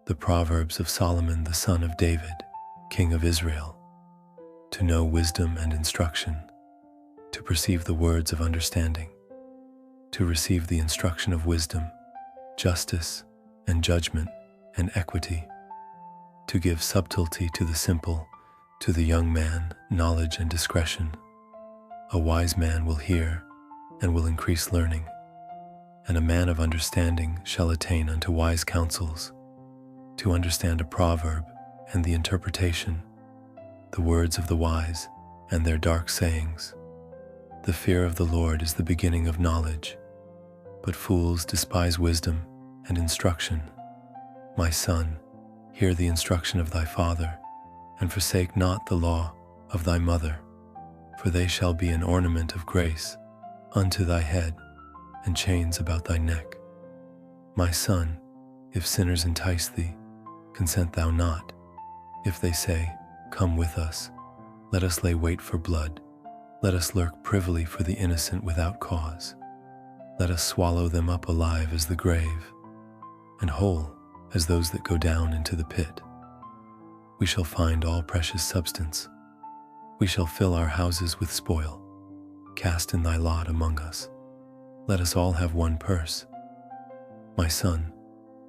the Proverbs of Solomon the son of David, king of Israel, to know wisdom and instruction, to perceive the words of understanding, to receive the instruction of wisdom, justice and judgment and equity, to give subtlety to the simple, to the young man knowledge and discretion. A wise man will hear and will increase learning, and a man of understanding shall attain unto wise counsels, to understand a proverb and the interpretation, the words of the wise and their dark sayings. The fear of the Lord is the beginning of knowledge, but fools despise wisdom and instruction. My son, hear the instruction of thy father, and forsake not the law of thy mother, for they shall be an ornament of grace unto thy head, and chains about thy neck. My son, if sinners entice thee, consent thou not. If they say, Come with us, let us lay wait for blood, let us lurk privily for the innocent without cause. Let us swallow them up alive as the grave, and whole as those that go down into the pit. We shall find all precious substance. We shall fill our houses with spoil. Cast in thy lot among us. Let us all have one purse. My son,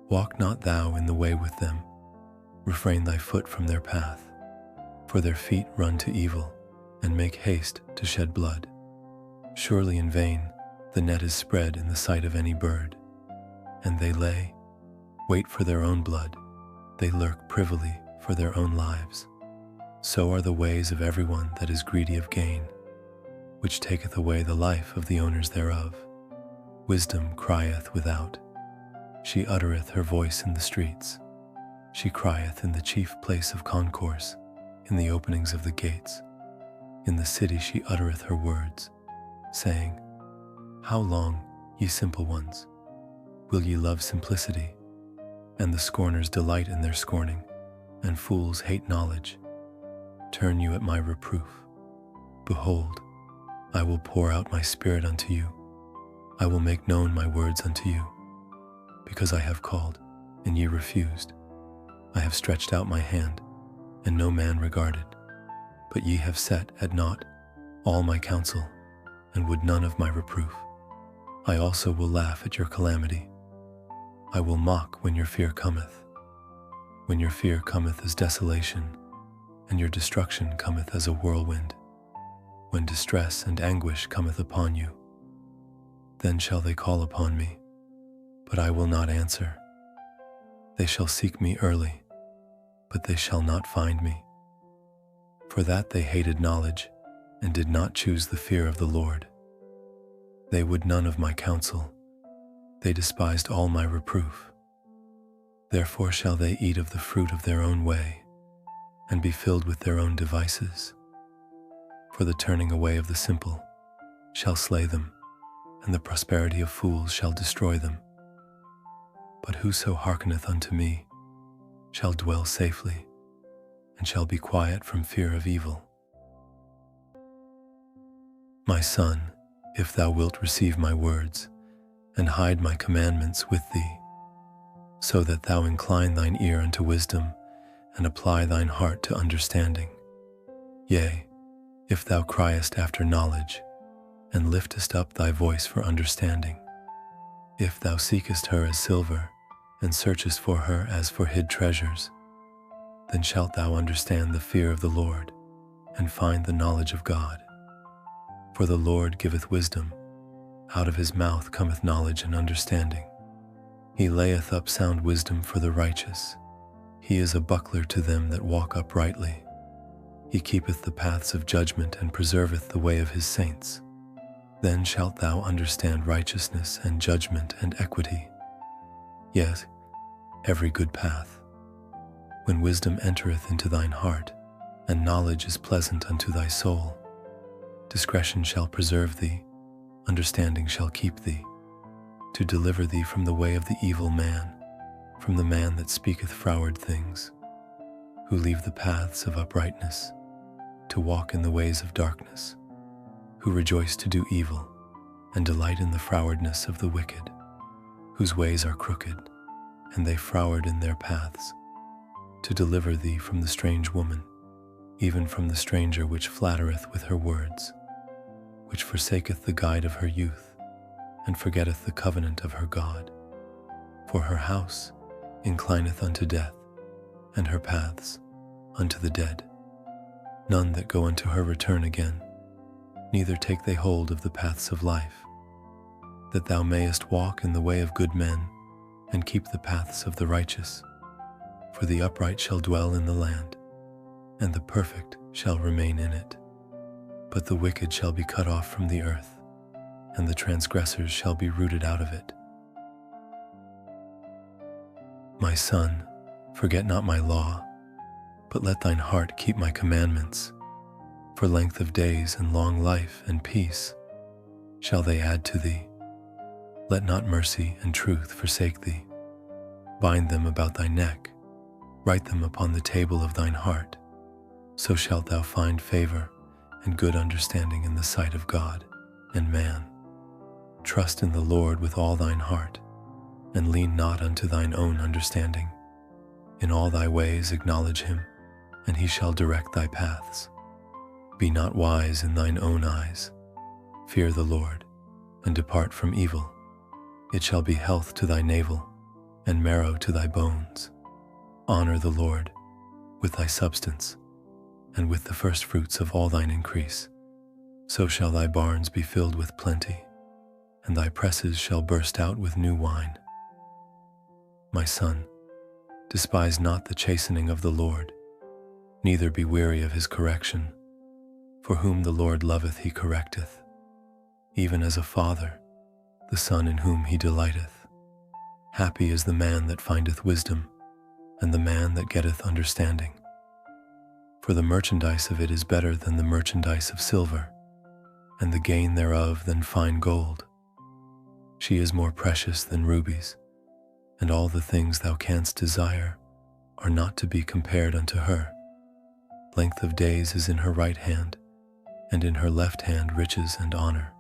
walk not thou in the way with them. Refrain thy foot from their path. For their feet run to evil, and make haste to shed blood. Surely in vain the net is spread in the sight of any bird, and they wait for their own blood. They lurk privily for their own lives. So are the ways of everyone that is greedy of gain, which taketh away the life of the owners thereof. Wisdom crieth without. She uttereth her voice in the streets. She crieth in the chief place of concourse, in the openings of the gates. In the city she uttereth her words, saying, How long, ye simple ones, will ye love simplicity? And the scorners delight in their scorning, and fools hate knowledge. Turn you at my reproof. Behold, I will pour out my spirit unto you. I will make known my words unto you. Because I have called, and ye refused. I have stretched out my hand, and no man regarded. But ye have set at naught all my counsel, and would none of my reproof. I also will laugh at your calamity. I will mock when your fear cometh. When your fear cometh as desolation, and your destruction cometh as a whirlwind. When distress and anguish cometh upon you, then shall they call upon me, but I will not answer. They shall seek me early, but they shall not find me. For that they hated knowledge, and did not choose the fear of the Lord. They would none of my counsel. They despised all my reproof. Therefore shall they eat of the fruit of their own way, and be filled with their own devices. For the turning away of the simple shall slay them, and the prosperity of fools shall destroy them. But whoso hearkeneth unto me shall dwell safely, and shall be quiet from fear of evil. My son, if thou wilt receive my words, and hide my commandments with thee, so that thou incline thine ear unto wisdom, and apply thine heart to understanding. Yea, if thou criest after knowledge, and liftest up thy voice for understanding, if thou seekest her as silver, and searchest for her as for hid treasures, then shalt thou understand the fear of the Lord, and find the knowledge of God. For the Lord giveth wisdom, out of his mouth cometh knowledge and understanding. He layeth up sound wisdom for the righteous. He is a buckler to them that walk uprightly. He keepeth the paths of judgment, and preserveth the way of his saints. Then shalt thou understand righteousness and judgment and equity, yet every good path. When wisdom entereth into thine heart, and knowledge is pleasant unto thy soul, discretion shall preserve thee, understanding shall keep thee, to deliver thee from the way of the evil man, from the man that speaketh froward things, who leave the paths of uprightness, to walk in the ways of darkness, who rejoice to do evil, and delight in the frowardness of the wicked, whose ways are crooked, and they froward in their paths, to deliver thee from the strange woman, even from the stranger which flattereth with her words, which forsaketh the guide of her youth, and forgetteth the covenant of her God. For her house inclineth unto death, and her paths unto the dead. None that go unto her return again, neither take they hold of the paths of life, that thou mayest walk in the way of good men, and keep the paths of the righteous. For the upright shall dwell in the land, and the perfect shall remain in it. But the wicked shall be cut off from the earth, and the transgressors shall be rooted out of it. My son, forget not my law, but let thine heart keep my commandments. For length of days and long life and peace shall they add to thee. Let not mercy and truth forsake thee. Bind them about thy neck, write them upon the table of thine heart. So shalt thou find favor and good understanding in the sight of God and man. Trust in the Lord with all thine heart, and lean not unto thine own understanding. In all thy ways acknowledge him, and he shall direct thy paths. Be not wise in thine own eyes. Fear the Lord, and depart from evil. It shall be health to thy navel, and marrow to thy bones. Honor the Lord with thy substance, and with the firstfruits of all thine increase. So shall thy barns be filled with plenty, and thy presses shall burst out with new wine. My son, despise not the chastening of the Lord, neither be weary of his correction. For whom the Lord loveth he correcteth, even as a father, the son in whom he delighteth. Happy is the man that findeth wisdom, and the man that getteth understanding. For the merchandise of it is better than the merchandise of silver, and the gain thereof than fine gold. She is more precious than rubies, and all the things thou canst desire are not to be compared unto her. Length of days is in her right hand, and in her left hand riches and honor.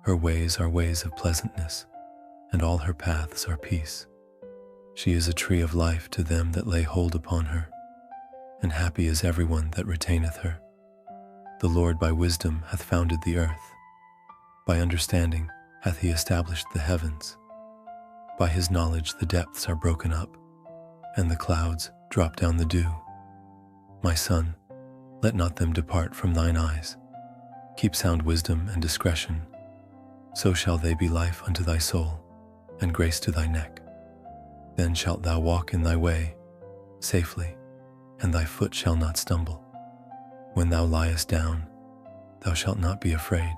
Her ways are ways of pleasantness, and all her paths are peace. She is a tree of life to them that lay hold upon her, and happy is everyone that retaineth her. The Lord by wisdom hath founded the earth. By understanding hath he established the heavens. By his knowledge the depths are broken up, and the clouds drop down the dew. My son, let not them depart from thine eyes. Keep sound wisdom and discretion. So shall they be life unto thy soul, and grace to thy neck. Then shalt thou walk in thy way safely, and thy foot shall not stumble. When thou liest down, thou shalt not be afraid.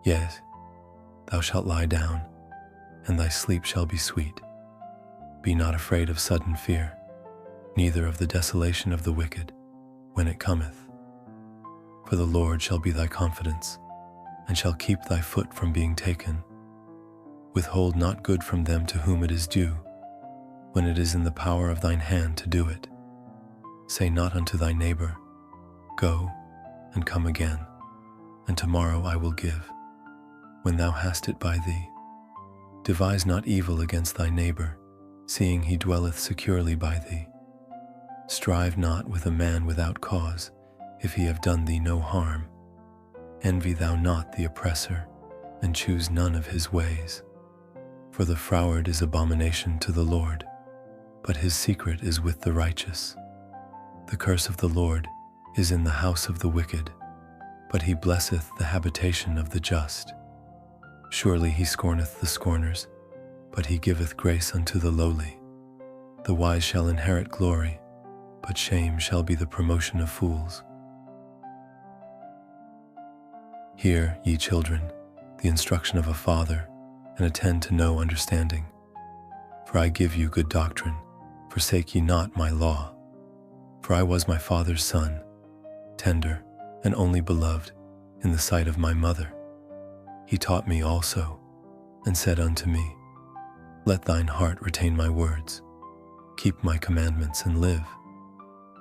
Yet, thou shalt lie down, and thy sleep shall be sweet. Be not afraid of sudden fear, neither of the desolation of the wicked, when it cometh. For the Lord shall be thy confidence, and shall keep thy foot from being taken. Withhold not good from them to whom it is due, when it is in the power of thine hand to do it. Say not unto thy neighbor, Go, and come again, and tomorrow I will give, when thou hast it by thee. Devise not evil against thy neighbor, seeing he dwelleth securely by thee. Strive not with a man without cause, if he have done thee no harm. Envy thou not the oppressor, and choose none of his ways. For the froward is abomination to the Lord, but his secret is with the righteous. The curse of the Lord is in the house of the wicked, but he blesseth the habitation of the just. Surely he scorneth the scorners, but he giveth grace unto the lowly. The wise shall inherit glory, but shame shall be the promotion of fools. Hear, ye children, the instruction of a father, and attend to know understanding. For I give you good doctrine, forsake ye not my law. For I was my father's son, tender and only beloved in the sight of my mother. He taught me also, and said unto me, Let thine heart retain my words, keep my commandments and live.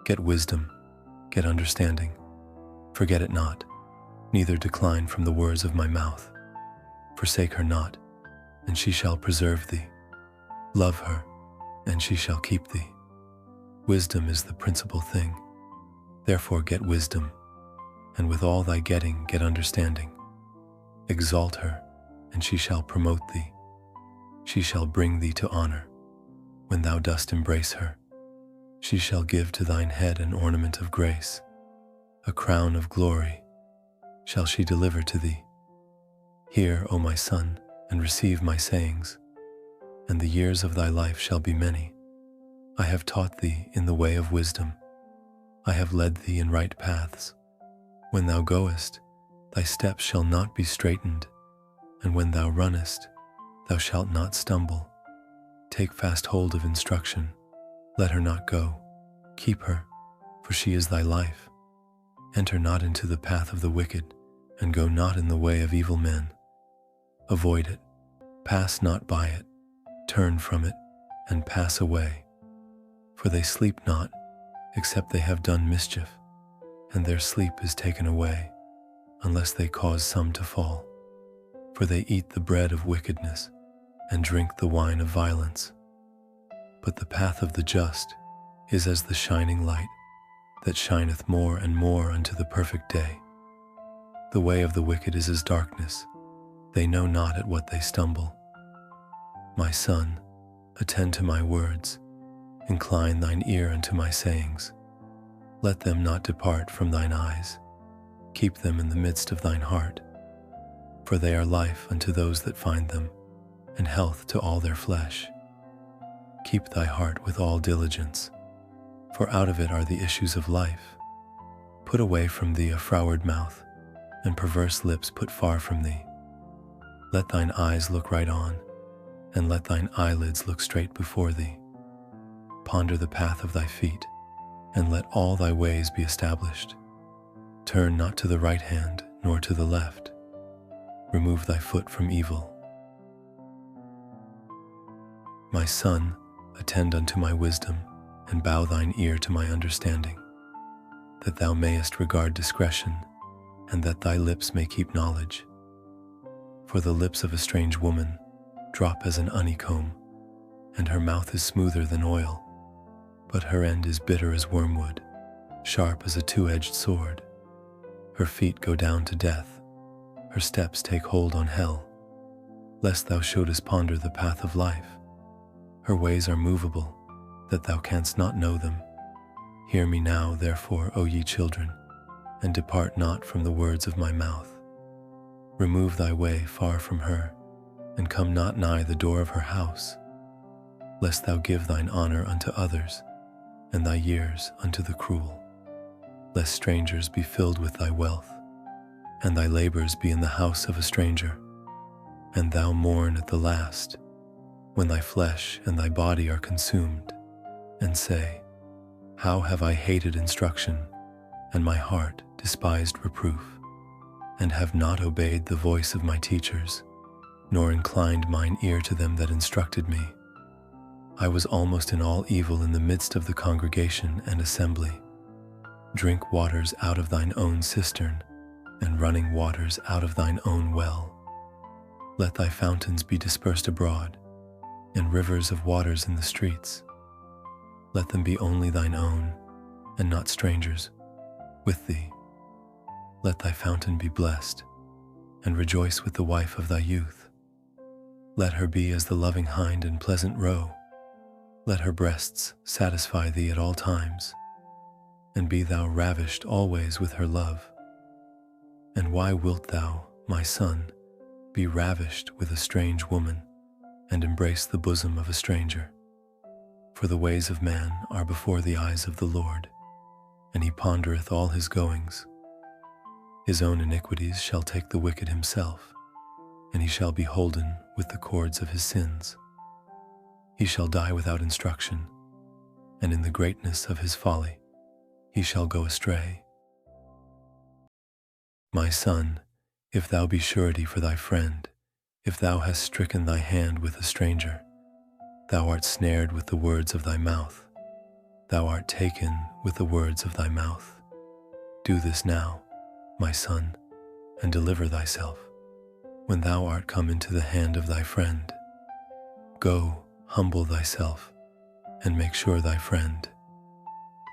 Get wisdom, get understanding, forget it not, neither decline from the words of my mouth. Forsake her not, and she shall preserve thee. Love her, and she shall keep thee. Wisdom is the principal thing. Therefore get wisdom, and with all thy getting get understanding. Exalt her, and she shall promote thee. She shall bring thee to honor, when thou dost embrace her. She shall give to thine head an ornament of grace, a crown of glory shall she deliver to thee. Hear, O my son, and receive my sayings, and the years of thy life shall be many. I have taught thee in the way of wisdom. I have led thee in right paths. When thou goest, thy steps shall not be straitened, and when thou runnest, thou shalt not stumble. Take fast hold of instruction. Let her not go. Keep her, for she is thy life. Enter not into the path of the wicked, and go not in the way of evil men. Avoid it. Pass not by it. Turn from it, and pass away. For they sleep not, except they have done mischief, and their sleep is taken away, unless they cause some to fall. For they eat the bread of wickedness, and drink the wine of violence. But the path of the just is as the shining light, that shineth more and more unto the perfect day. The way of the wicked is as darkness. They know not at what they stumble. My son, attend to my words. Incline thine ear unto my sayings. Let them not depart from thine eyes. Keep them in the midst of thine heart. For they are life unto those that find them, and health to all their flesh. Keep thy heart with all diligence, for out of it are the issues of life. Put away from thee a froward mouth, and perverse lips put far from thee. Let thine eyes look right on, and let thine eyelids look straight before thee. Ponder the path of thy feet, and let all thy ways be established. Turn not to the right hand, nor to the left. Remove thy foot from evil. My son, attend unto my wisdom, and bow thine ear to my understanding, that thou mayest regard discretion, and that thy lips may keep knowledge. For the lips of a strange woman drop as an honeycomb, and her mouth is smoother than oil, but her end is bitter as wormwood, sharp as a two-edged sword. Her feet go down to death, her steps take hold on hell, lest thou shouldest ponder the path of life. Her ways are movable, that thou canst not know them. Hear me now, therefore, O ye children, and depart not from the words of my mouth. Remove thy way far from her, and come not nigh the door of her house, lest thou give thine honor unto others, and thy years unto the cruel. Lest strangers be filled with thy wealth, and thy labors be in the house of a stranger, and thou mourn at the last, when thy flesh and thy body are consumed, and say, How have I hated instruction, and my heart despised reproof, and have not obeyed the voice of my teachers, nor inclined mine ear to them that instructed me. I was almost in all evil in the midst of the congregation and assembly. Drink waters out of thine own cistern, and running waters out of thine own well. Let thy fountains be dispersed abroad, and rivers of waters in the streets. Let them be only thine own, and not strangers, with thee. Let thy fountain be blessed, and rejoice with the wife of thy youth. Let her be as the loving hind in pleasant roe. Let her breasts satisfy thee at all times, and be thou ravished always with her love. And why wilt thou, my son, be ravished with a strange woman, and embrace the bosom of a stranger? For the ways of man are before the eyes of the Lord, and he pondereth all his goings. His own iniquities shall take the wicked himself, and he shall be holden with the cords of his sins. He shall die without instruction, and in the greatness of his folly he shall go astray. My son, if thou be surety for thy friend, if thou hast stricken thy hand with a stranger, thou art snared with the words of thy mouth. Thou art taken with the words of thy mouth. Do this now, my son, and deliver thyself, when thou art come into the hand of thy friend. Go, humble thyself, and make sure thy friend.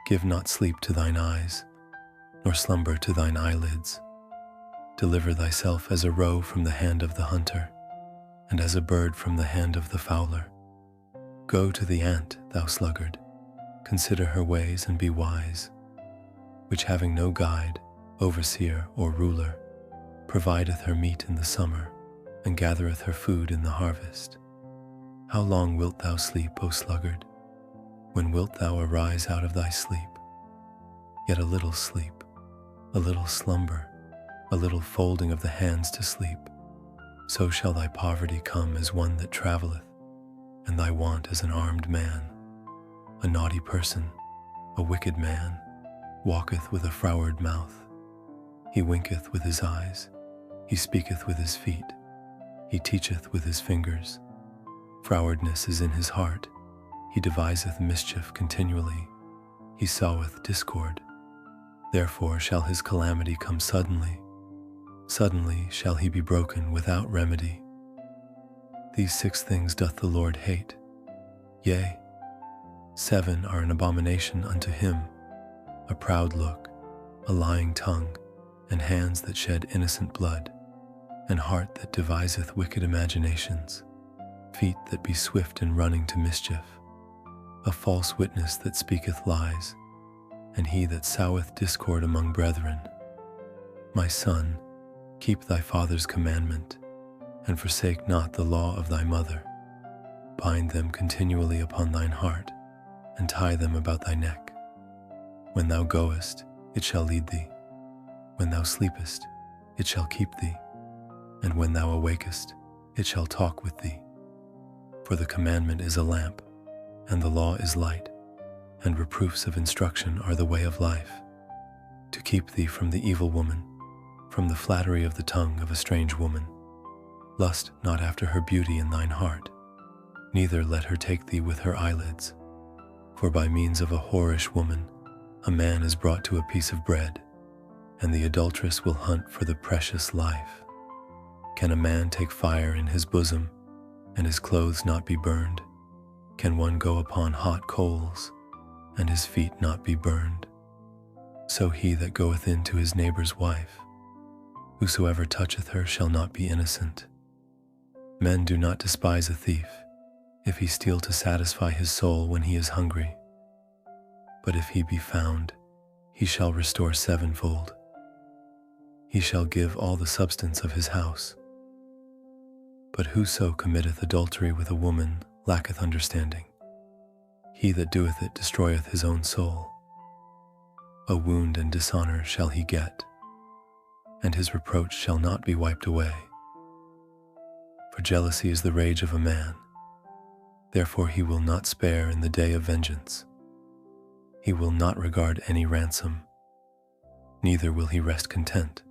Give not sleep to thine eyes, nor slumber to thine eyelids. Deliver thyself as a roe from the hand of the hunter, and as a bird from the hand of the fowler. Go to the ant, thou sluggard, consider her ways and be wise, which having no guide, overseer, or ruler, provideth her meat in the summer, and gathereth her food in the harvest. How long wilt thou sleep, O sluggard? When wilt thou arise out of thy sleep? Yet a little sleep, a little slumber, a little folding of the hands to sleep, so shall thy poverty come as one that travelleth, and thy want as an armed man. A naughty person, a wicked man, walketh with a froward mouth. He winketh with his eyes, he speaketh with his feet, he teacheth with his fingers. Frowardness is in his heart, he deviseth mischief continually, he soweth discord. Therefore shall his calamity come suddenly, suddenly shall he be broken without remedy. These 6 things doth the Lord hate, yea, 7 are an abomination unto him: a proud look, a lying tongue, and hands that shed innocent blood, and heart that deviseth wicked imaginations, feet that be swift in running to mischief, a false witness that speaketh lies, and he that soweth discord among brethren. My son, keep thy father's commandment, and forsake not the law of thy mother. Bind them continually upon thine heart, and tie them about thy neck. When thou goest, it shall lead thee. When thou sleepest, it shall keep thee. And when thou awakest, it shall talk with thee. For the commandment is a lamp, and the law is light, and reproofs of instruction are the way of life, to keep thee from the evil woman, from the flattery of the tongue of a strange woman. Lust not after her beauty in thine heart, neither let her take thee with her eyelids. For by means of a whorish woman, a man is brought to a piece of bread, and the adulteress will hunt for the precious life. Can a man take fire in his bosom, and his clothes not be burned? Can one go upon hot coals, and his feet not be burned? So he that goeth in to his neighbor's wife, whosoever toucheth her shall not be innocent. Men do not despise a thief, if he steal to satisfy his soul when he is hungry. But if he be found, he shall restore 7-fold. He shall give all the substance of his house. But whoso committeth adultery with a woman lacketh understanding. He that doeth it destroyeth his own soul. A wound and dishonor shall he get, and his reproach shall not be wiped away. For jealousy is the rage of a man, therefore he will not spare in the day of vengeance. He will not regard any ransom, neither will he rest content,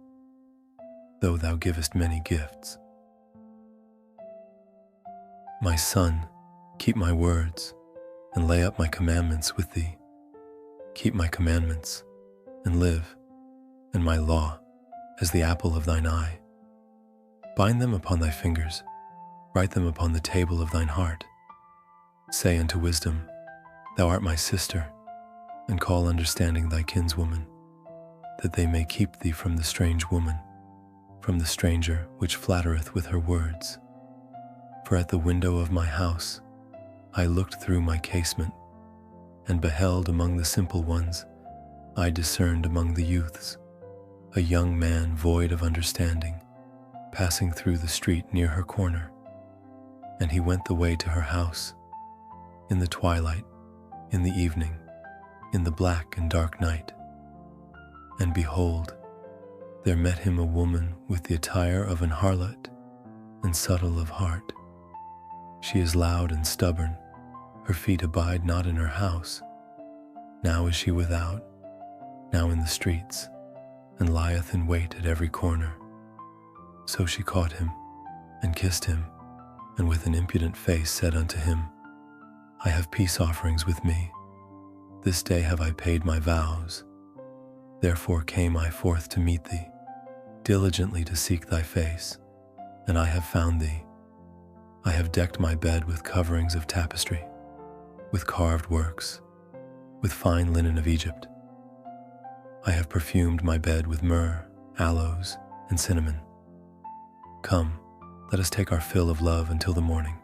though thou givest many gifts. My son, keep my words, and lay up my commandments with thee. Keep my commandments, and live, and my law as the apple of thine eye. Bind them upon thy fingers, write them upon the table of thine heart. Say unto wisdom, Thou art my sister, and call understanding thy kinswoman, that they may keep thee from the strange woman, from the stranger which flattereth with her words. For at the window of my house I looked through my casement, and beheld among the simple ones, I discerned among the youths, a young man void of understanding, passing through the street near her corner. And he went the way to her house, in the twilight, in the evening, in the black and dark night. And behold, there met him a woman with the attire of an harlot, and subtle of heart. She is loud and stubborn, her feet abide not in her house. Now is she without, now in the streets, and lieth in wait at every corner. So she caught him, and kissed him, and with an impudent face said unto him, I have peace offerings with me. This day have I paid my vows. Therefore came I forth to meet thee, diligently to seek thy face, and I have found thee. I have decked my bed with coverings of tapestry. with carved works, with fine linen of Egypt. I have perfumed my bed with myrrh, aloes, and cinnamon. Come, let us take our fill of love until the morning.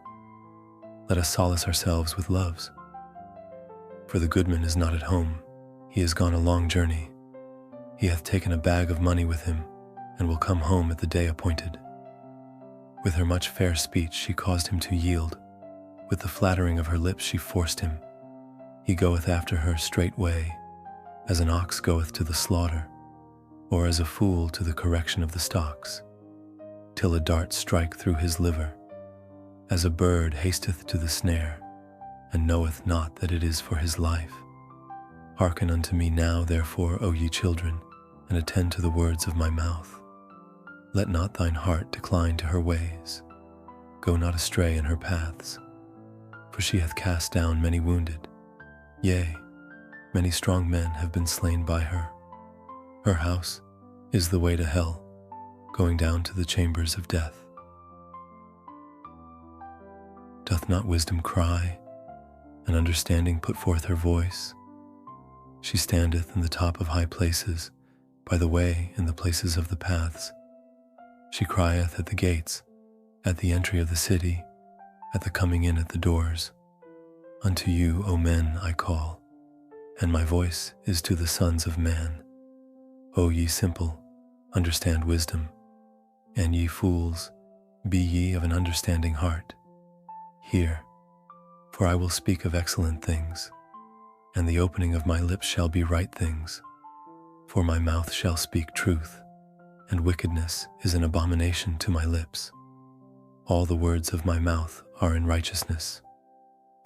Let us solace ourselves with loves. For the goodman is not at home, he has gone a long journey. He hath taken a bag of money with him, and will come home at the day appointed. With her much fair speech she caused him to yield, with the flattering of her lips she forced him. He goeth after her straightway, as an ox goeth to the slaughter, or as a fool to the correction of the stocks, till a dart strike through his liver, as a bird hasteth to the snare, and knoweth not that it is for his life. Hearken unto me now, therefore, O ye children, and attend to the words of my mouth. Let not thine heart decline to her ways. Go not astray in her paths. For she hath cast down many wounded. Yea, many strong men have been slain by her. Her house is the way to hell, going down to the chambers of death. Doth not wisdom cry, and understanding put forth her voice? She standeth in the top of high places, by the way in the places of the paths. She crieth at the gates, at the entry of the city, at the coming in at the doors. Unto you, O men, I call, and my voice is to the sons of man. O ye simple, understand wisdom, and ye fools, be ye of an understanding heart. Hear, for I will speak of excellent things, and the opening of my lips shall be right things. For my mouth shall speak truth, and wickedness is an abomination to my lips. All the words of my mouth are in righteousness.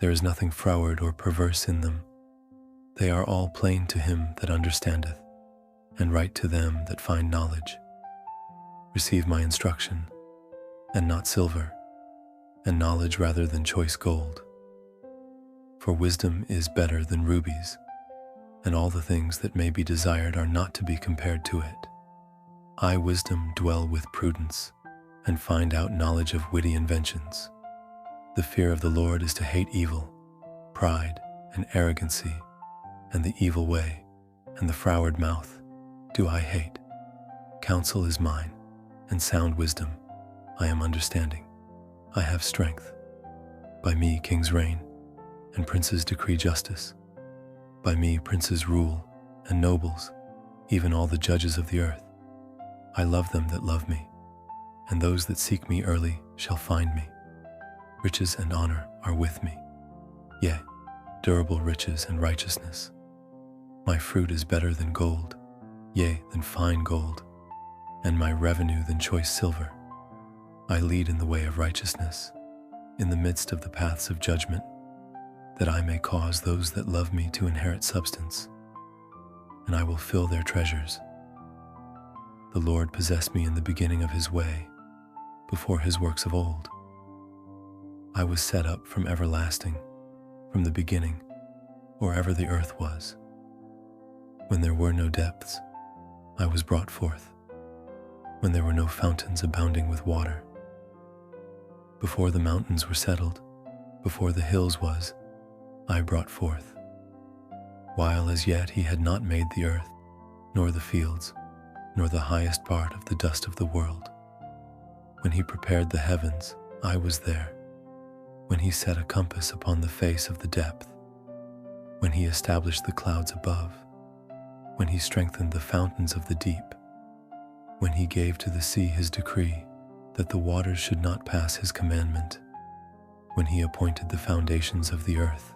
There is nothing froward or perverse in them. They are all plain to him that understandeth, and right to them that find knowledge. Receive my instruction, and not silver, and knowledge rather than choice gold. For wisdom is better than rubies, and all the things that may be desired are not to be compared to it. I, wisdom, dwell with prudence, and find out knowledge of witty inventions. The fear of the Lord is to hate evil, pride, and arrogancy, and the evil way, and the froward mouth, do I hate. Counsel is mine, and sound wisdom. I am understanding. I have strength. By me kings reign, and princes decree justice. By me princes rule, and nobles, even all the judges of the earth. I love them that love me, and those that seek me early shall find me. Riches and honor are with me, yea, durable riches and righteousness. My fruit is better than gold, yea, than fine gold, and my revenue than choice silver. I lead in the way of righteousness, in the midst of the paths of judgment, that I may cause those that love me to inherit substance, and I will fill their treasures. The Lord possessed me in the beginning of his way, before his works of old. I was set up from everlasting, from the beginning, or ever the earth was. When there were no depths, I was brought forth, when there were no fountains abounding with water. Before the mountains were settled, before the hills was, I brought forth. While as yet he had not made the earth, nor the fields, nor the highest part of the dust of the world. When he prepared the heavens, I was there. When he set a compass upon the face of the depth. When he established the clouds above. When he strengthened the fountains of the deep. When he gave to the sea his decree, that the waters should not pass his commandment. When he appointed the foundations of the earth.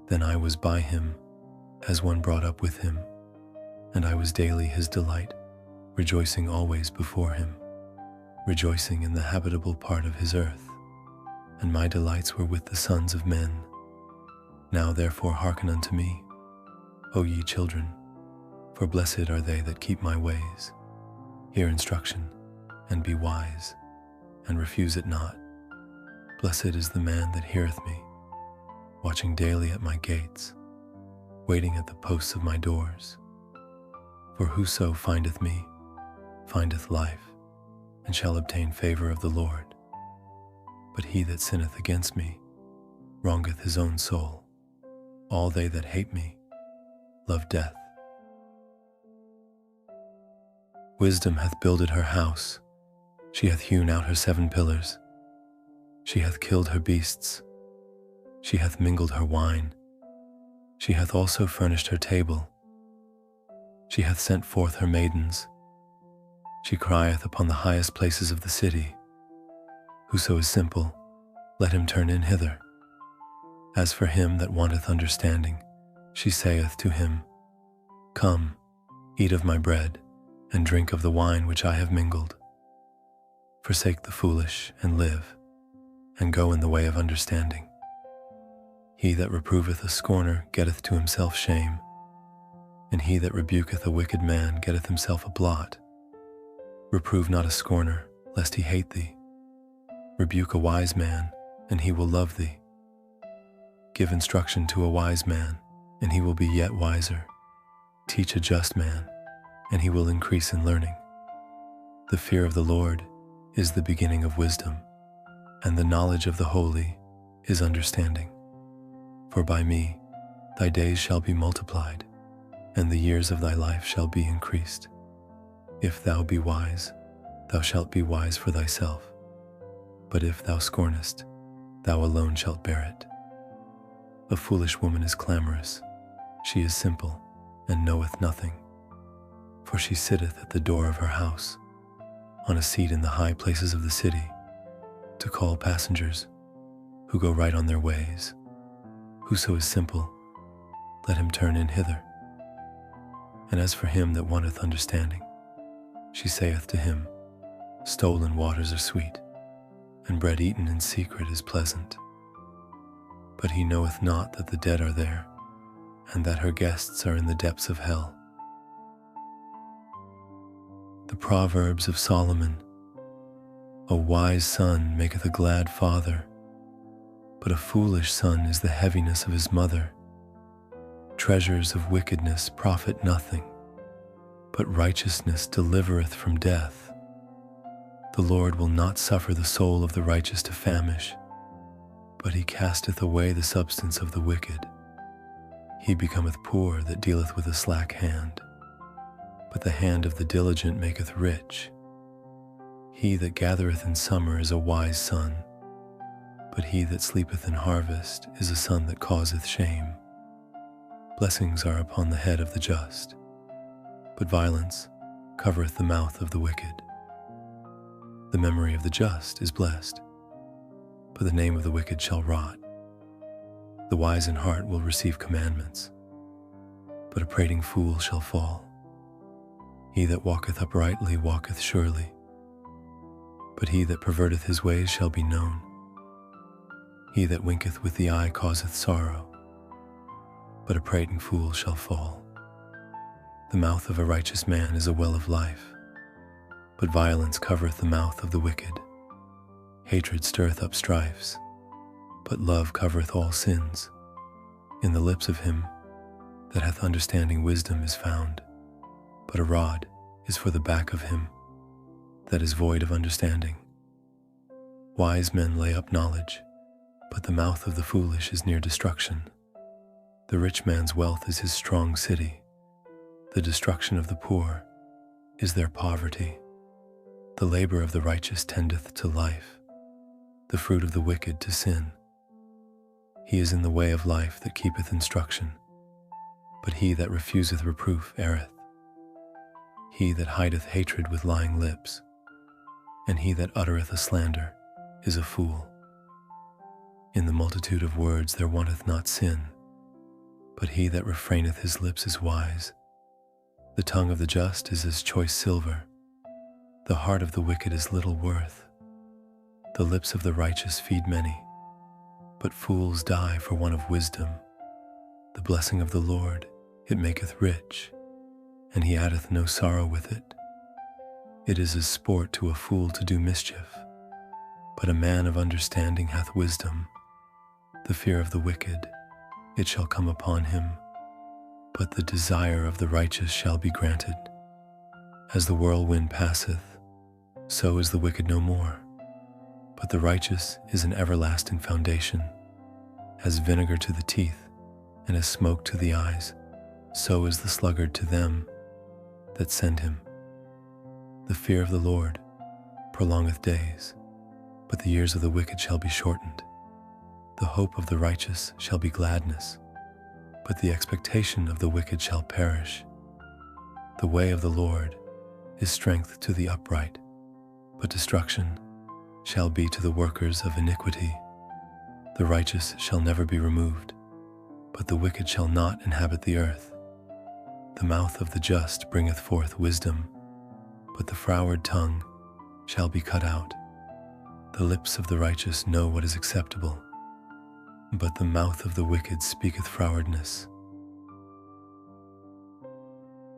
Then I was by him, as one brought up with him, and I was daily his delight, rejoicing always before him, rejoicing in the habitable part of his earth, and my delights were with the sons of men. Now therefore hearken unto me, O ye children, for blessed are they that keep my ways. Hear instruction, and be wise, and refuse it not. Blessed is the man that heareth me, watching daily at my gates, waiting at the posts of my doors. For whoso findeth me, findeth life, and shall obtain favor of the Lord. But he that sinneth against me, wrongeth his own soul. All they that hate me love death. Wisdom hath builded her house, she hath hewn out her 7 pillars. She hath killed her beasts, she hath mingled her wine. She hath also furnished her table. She hath sent forth her maidens. She crieth upon the highest places of the city. Whoso is simple, let him turn in hither. As for him that wanteth understanding, she saith to him, Come, eat of my bread, and drink of the wine which I have mingled. Forsake the foolish, and live, and go in the way of understanding. He that reproveth a scorner getteth to himself shame, and he that rebuketh a wicked man getteth himself a blot. Reprove not a scorner, lest he hate thee. Rebuke a wise man, and he will love thee. Give instruction to a wise man, and he will be yet wiser. Teach a just man, and he will increase in learning. The fear of the Lord is the beginning of wisdom, and the knowledge of the holy is understanding. For by me thy days shall be multiplied, and the years of thy life shall be increased. If thou be wise, thou shalt be wise for thyself. But if thou scornest, thou alone shalt bear it. A foolish woman is clamorous, she is simple, and knoweth nothing. For she sitteth at the door of her house, on a seat in the high places of the city, to call passengers, who go right on their ways. Whoso is simple, let him turn in hither. And as for him that wanteth understanding, she saith to him, Stolen waters are sweet, and bread eaten in secret is pleasant. But he knoweth not that the dead are there, and that her guests are in the depths of hell. The Proverbs of Solomon. A wise son maketh a glad father, but a foolish son is the heaviness of his mother. Treasures of wickedness profit nothing, but righteousness delivereth from death. The Lord will not suffer the soul of the righteous to famish, but he casteth away the substance of the wicked. He becometh poor that dealeth with a slack hand, but the hand of the diligent maketh rich. He that gathereth in summer is a wise son, but he that sleepeth in harvest is a son that causeth shame. Blessings are upon the head of the just, but violence covereth the mouth of the wicked. The memory of the just is blessed, but the name of the wicked shall rot. The wise in heart will receive commandments, but a prating fool shall fall. He that walketh uprightly walketh surely, but he that perverteth his ways shall be known. He that winketh with the eye causeth sorrow, but a prating fool shall fall. The mouth of a righteous man is a well of life, but violence covereth the mouth of the wicked. Hatred stirreth up strifes, but love covereth all sins. In the lips of him that hath understanding wisdom is found, but a rod is for the back of him that is void of understanding. Wise men lay up knowledge, but the mouth of the foolish is near destruction. The rich man's wealth is his strong city. The destruction of the poor is their poverty. The labor of the righteous tendeth to life, the fruit of the wicked to sin. He is in the way of life that keepeth instruction, but he that refuseth reproof erreth. He that hideth hatred with lying lips, and he that uttereth a slander, is a fool. In the multitude of words there wanteth not sin, but he that refraineth his lips is wise. The tongue of the just is as choice silver. The heart of the wicked is little worth. The lips of the righteous feed many, but fools die for want of wisdom. The blessing of the Lord, it maketh rich, and he addeth no sorrow with it. It is as sport to a fool to do mischief, but a man of understanding hath wisdom. The fear of the wicked, it shall come upon him, but the desire of the righteous shall be granted. As the whirlwind passeth, so is the wicked no more, but the righteous is an everlasting foundation. As vinegar to the teeth, and as smoke to the eyes, so is the sluggard to them that send him. The fear of the Lord prolongeth days, but the years of the wicked shall be shortened. The hope of the righteous shall be gladness, but the expectation of the wicked shall perish. The way of the Lord is strength to the upright, but destruction shall be to the workers of iniquity. The righteous shall never be removed, but the wicked shall not inhabit the earth. The mouth of the just bringeth forth wisdom, but the froward tongue shall be cut out. The lips of the righteous know what is acceptable, but the mouth of the wicked speaketh frowardness.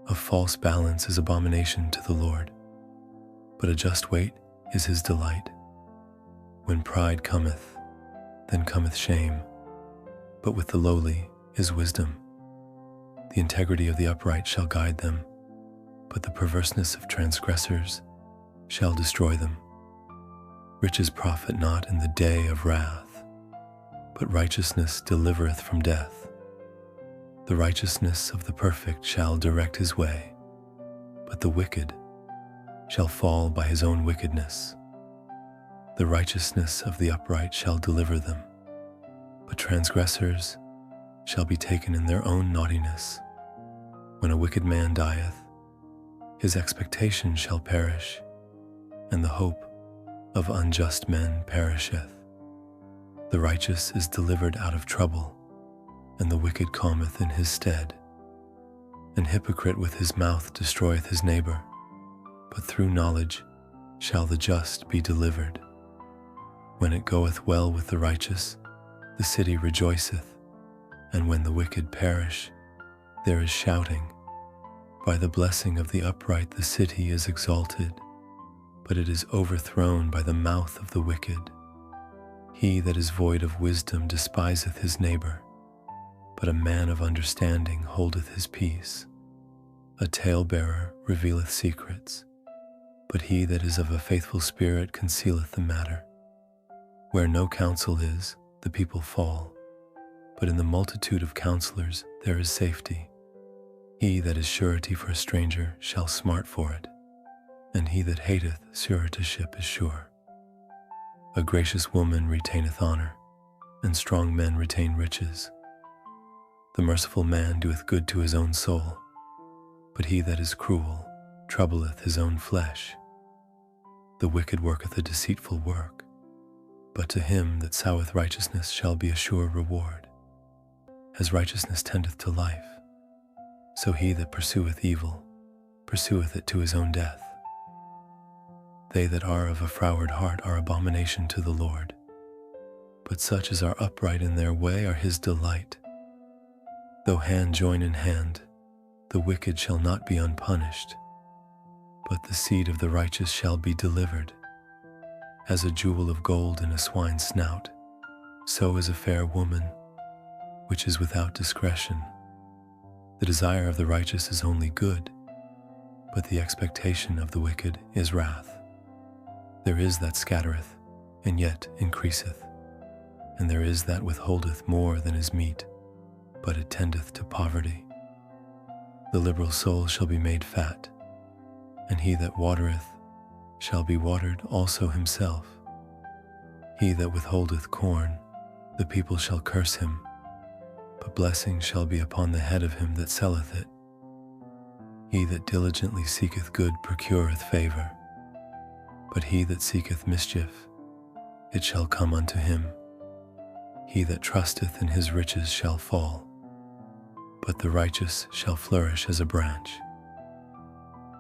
A false balance is abomination to the Lord, but a just weight is his delight. When pride cometh, then cometh shame, but with the lowly is wisdom. The integrity of the upright shall guide them, but the perverseness of transgressors shall destroy them. Riches profit not in the day of wrath, but righteousness delivereth from death. The righteousness of the perfect shall direct his way, but the wicked shall fall by his own wickedness. The righteousness of the upright shall deliver them, but transgressors shall be taken in their own naughtiness. When a wicked man dieth, his expectation shall perish, and the hope of unjust men perisheth. The righteous is delivered out of trouble, and the wicked calmeth in his stead. An hypocrite with his mouth destroyeth his neighbor, but through knowledge shall the just be delivered. When it goeth well with the righteous, the city rejoiceth, and when the wicked perish, there is shouting. By the blessing of the upright the city is exalted, but it is overthrown by the mouth of the wicked. He that is void of wisdom despiseth his neighbor, but a man of understanding holdeth his peace. A talebearer revealeth secrets, but he that is of a faithful spirit concealeth the matter. Where no counsel is, the people fall, but in the multitude of counselors there is safety. He that is surety for a stranger shall smart for it, and he that hateth suretyship is sure. A gracious woman retaineth honor, and strong men retain riches. The merciful man doeth good to his own soul, but he that is cruel troubleth his own flesh. The wicked worketh a deceitful work, but to him that soweth righteousness shall be a sure reward. As righteousness tendeth to life, so he that pursueth evil pursueth it to his own death. They that are of a froward heart are abomination to the Lord, but such as are upright in their way are his delight. Though hand join in hand, the wicked shall not be unpunished, but the seed of the righteous shall be delivered. As a jewel of gold in a swine's snout, so is a fair woman, which is without discretion. The desire of the righteous is only good, but the expectation of the wicked is wrath. There is that scattereth, and yet increaseth, and there is that withholdeth more than is meet, but it tendeth to poverty. The liberal soul shall be made fat, and he that watereth shall be watered also himself. He that withholdeth corn, the people shall curse him, but blessing shall be upon the head of him that selleth it. He that diligently seeketh good procureth favor, but he that seeketh mischief, it shall come unto him. He that trusteth in his riches shall fall, but the righteous shall flourish as a branch.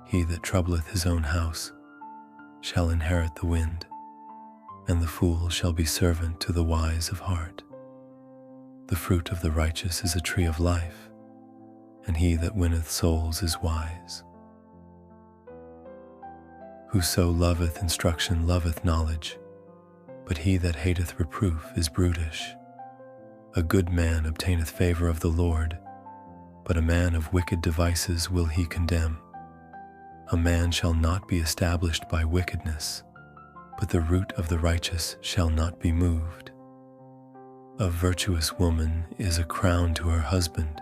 He that troubleth his own house shall inherit the wind, and the fool shall be servant to the wise of heart. The fruit of the righteous is a tree of life, and he that winneth souls is wise. Whoso loveth instruction loveth knowledge, but he that hateth reproof is brutish. A good man obtaineth favor of the Lord, but a man of wicked devices will he condemn. A man shall not be established by wickedness, but the root of the righteous shall not be moved. A virtuous woman is a crown to her husband,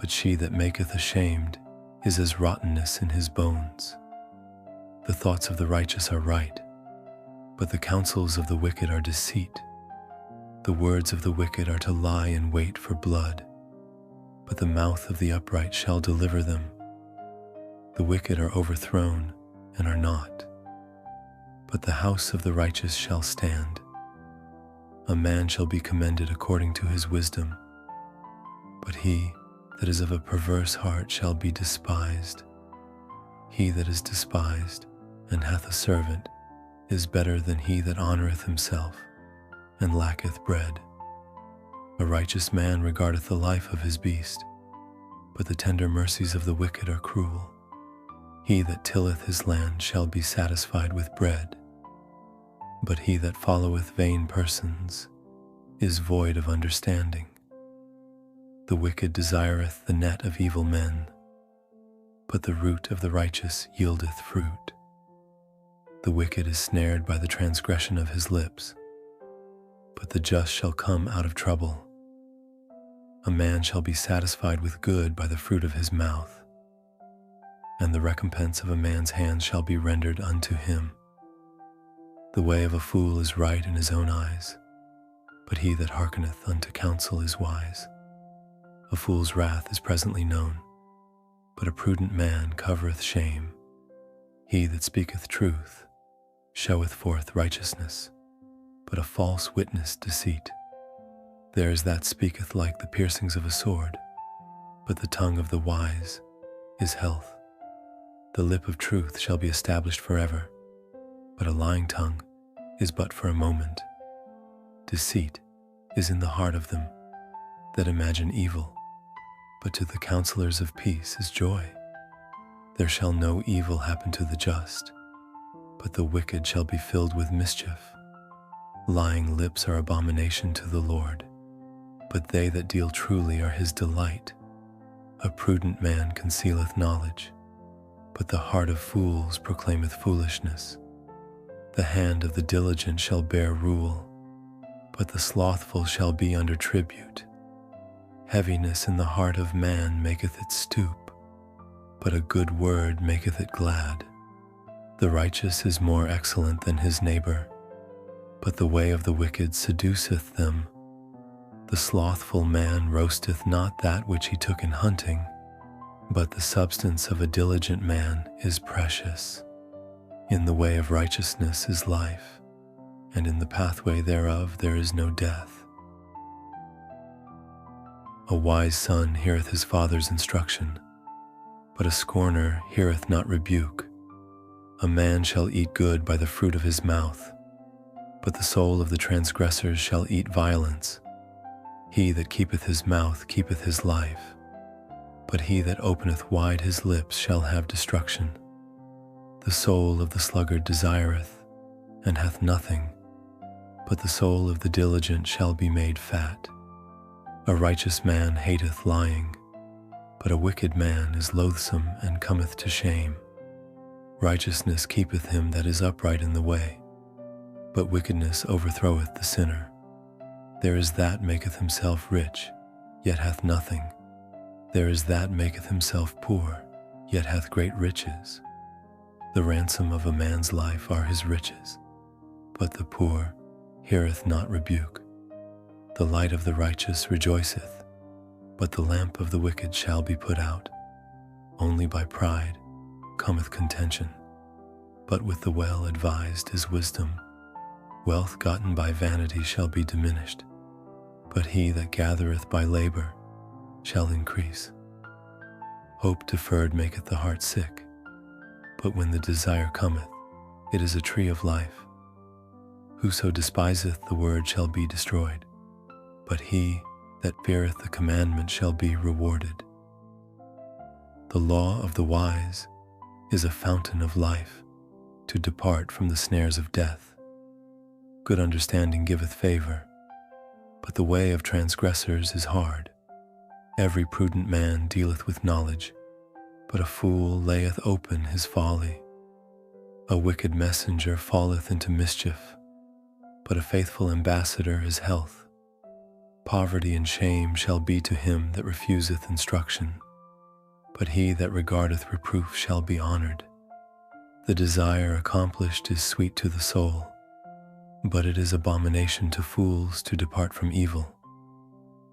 but she that maketh ashamed is as rottenness in his bones. The thoughts of the righteous are right, but the counsels of the wicked are deceit. The words of the wicked are to lie in wait for blood, but the mouth of the upright shall deliver them. The wicked are overthrown and are not, but the house of the righteous shall stand. A man shall be commended according to his wisdom, but he that is of a perverse heart shall be despised. He that is despised and hath a servant is better than he that honoureth himself and lacketh bread. A righteous man regardeth the life of his beast, but the tender mercies of the wicked are cruel. He that tilleth his land shall be satisfied with bread, but he that followeth vain persons is void of understanding. The wicked desireth the net of evil men, but the root of the righteous yieldeth fruit. The wicked is snared by the transgression of his lips, but the just shall come out of trouble. A man shall be satisfied with good by the fruit of his mouth, and the recompense of a man's hands shall be rendered unto him. The way of a fool is right in his own eyes, but he that hearkeneth unto counsel is wise. A fool's wrath is presently known, but a prudent man covereth shame. He that speaketh truth showeth forth righteousness, but a false witness deceit. There is that speaketh like the piercings of a sword, but the tongue of the wise is health. The lip of truth shall be established forever, but a lying tongue is but for a moment. Deceit is in the heart of them that imagine evil, but to the counselors of peace is joy. There shall no evil happen to the just, but the wicked shall be filled with mischief. Lying lips are abomination to the Lord, but they that deal truly are his delight. A prudent man concealeth knowledge, but the heart of fools proclaimeth foolishness. The hand of the diligent shall bear rule, but the slothful shall be under tribute. Heaviness in the heart of man maketh it stoop, but a good word maketh it glad. The righteous is more excellent than his neighbor, but the way of the wicked seduceth them. The slothful man roasteth not that which he took in hunting, but the substance of a diligent man is precious. In the way of righteousness is life, and in the pathway thereof there is no death. A wise son heareth his father's instruction, but a scorner heareth not rebuke. A man shall eat good by the fruit of his mouth, but the soul of the transgressors shall eat violence. He that keepeth his mouth keepeth his life, but he that openeth wide his lips shall have destruction. The soul of the sluggard desireth, and hath nothing, but the soul of the diligent shall be made fat. A righteous man hateth lying, but a wicked man is loathsome and cometh to shame. Righteousness keepeth him that is upright in the way, but wickedness overthroweth the sinner. There is that maketh himself rich, yet hath nothing. There is that maketh himself poor, yet hath great riches. The ransom of a man's life are his riches, but the poor heareth not rebuke. The light of the righteous rejoiceth, but the lamp of the wicked shall be put out. Only by pride cometh contention, but with the well-advised is wisdom. Wealth gotten by vanity shall be diminished, but he that gathereth by labor shall increase. Hope deferred maketh the heart sick, but when the desire cometh, it is a tree of life. Whoso despiseth the word shall be destroyed, but he that feareth the commandment shall be rewarded. The law of the wise is a fountain of life, to depart from the snares of death. Good understanding giveth favor, but the way of transgressors is hard. Every prudent man dealeth with knowledge, but a fool layeth open his folly. A wicked messenger falleth into mischief, but a faithful ambassador is health. Poverty and shame shall be to him that refuseth instruction, but he that regardeth reproof shall be honored. The desire accomplished is sweet to the soul, but it is abomination to fools to depart from evil.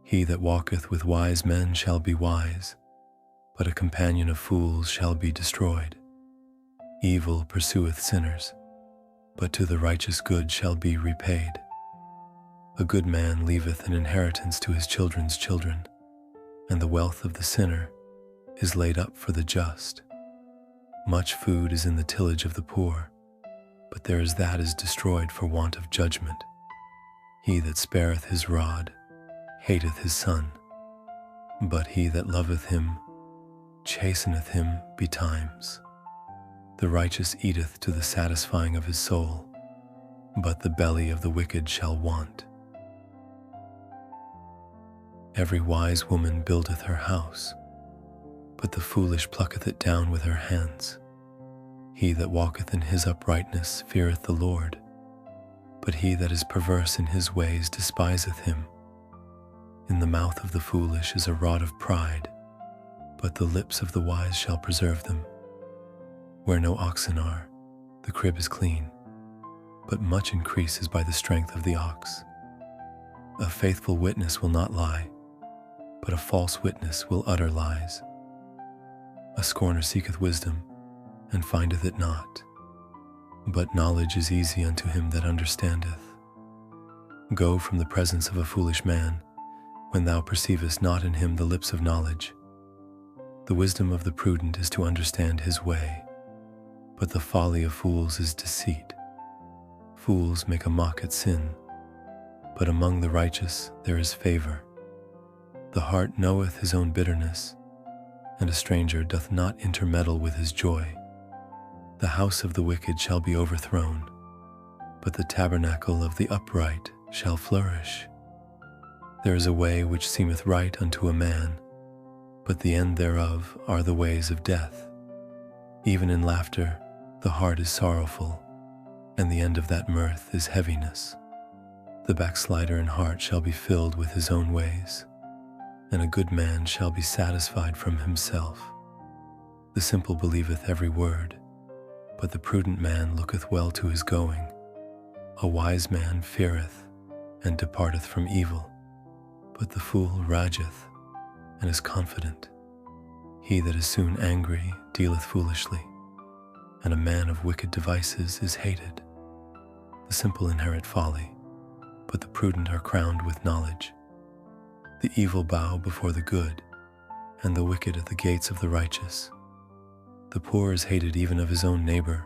He that walketh with wise men shall be wise, but a companion of fools shall be destroyed. Evil pursueth sinners, but to the righteous good shall be repaid. A good man leaveth an inheritance to his children's children, and the wealth of the sinner is laid up for the just. Much food is in the tillage of the poor, but there is that is destroyed for want of judgment. He that spareth his rod hateth his son, but he that loveth him chasteneth him betimes. The righteous eateth to the satisfying of his soul, but the belly of the wicked shall want. Every wise woman buildeth her house, but the foolish plucketh it down with her hands. He that walketh in his uprightness feareth the Lord, but he that is perverse in his ways despiseth him. In the mouth of the foolish is a rod of pride, but the lips of the wise shall preserve them. Where no oxen are, the crib is clean, but much increase is by the strength of the ox. A faithful witness will not lie, but a false witness will utter lies. A scorner seeketh wisdom, and findeth it not, but knowledge is easy unto him that understandeth. Go from the presence of a foolish man, when thou perceivest not in him the lips of knowledge. The wisdom of the prudent is to understand his way, but the folly of fools is deceit. Fools make a mock at sin, but among the righteous there is favor. The heart knoweth his own bitterness, and a stranger doth not intermeddle with his joy. The house of the wicked shall be overthrown, but the tabernacle of the upright shall flourish. There is a way which seemeth right unto a man, but the end thereof are the ways of death. Even in laughter the heart is sorrowful, and the end of that mirth is heaviness. The backslider in heart shall be filled with his own ways, and a good man shall be satisfied from himself. The simple believeth every word, but the prudent man looketh well to his going. A wise man feareth, and departeth from evil, but the fool rageth, and is confident. He that is soon angry dealeth foolishly, and a man of wicked devices is hated. The simple inherit folly, but the prudent are crowned with knowledge. The evil bow before the good, and the wicked at the gates of the righteous. The poor is hated even of his own neighbor,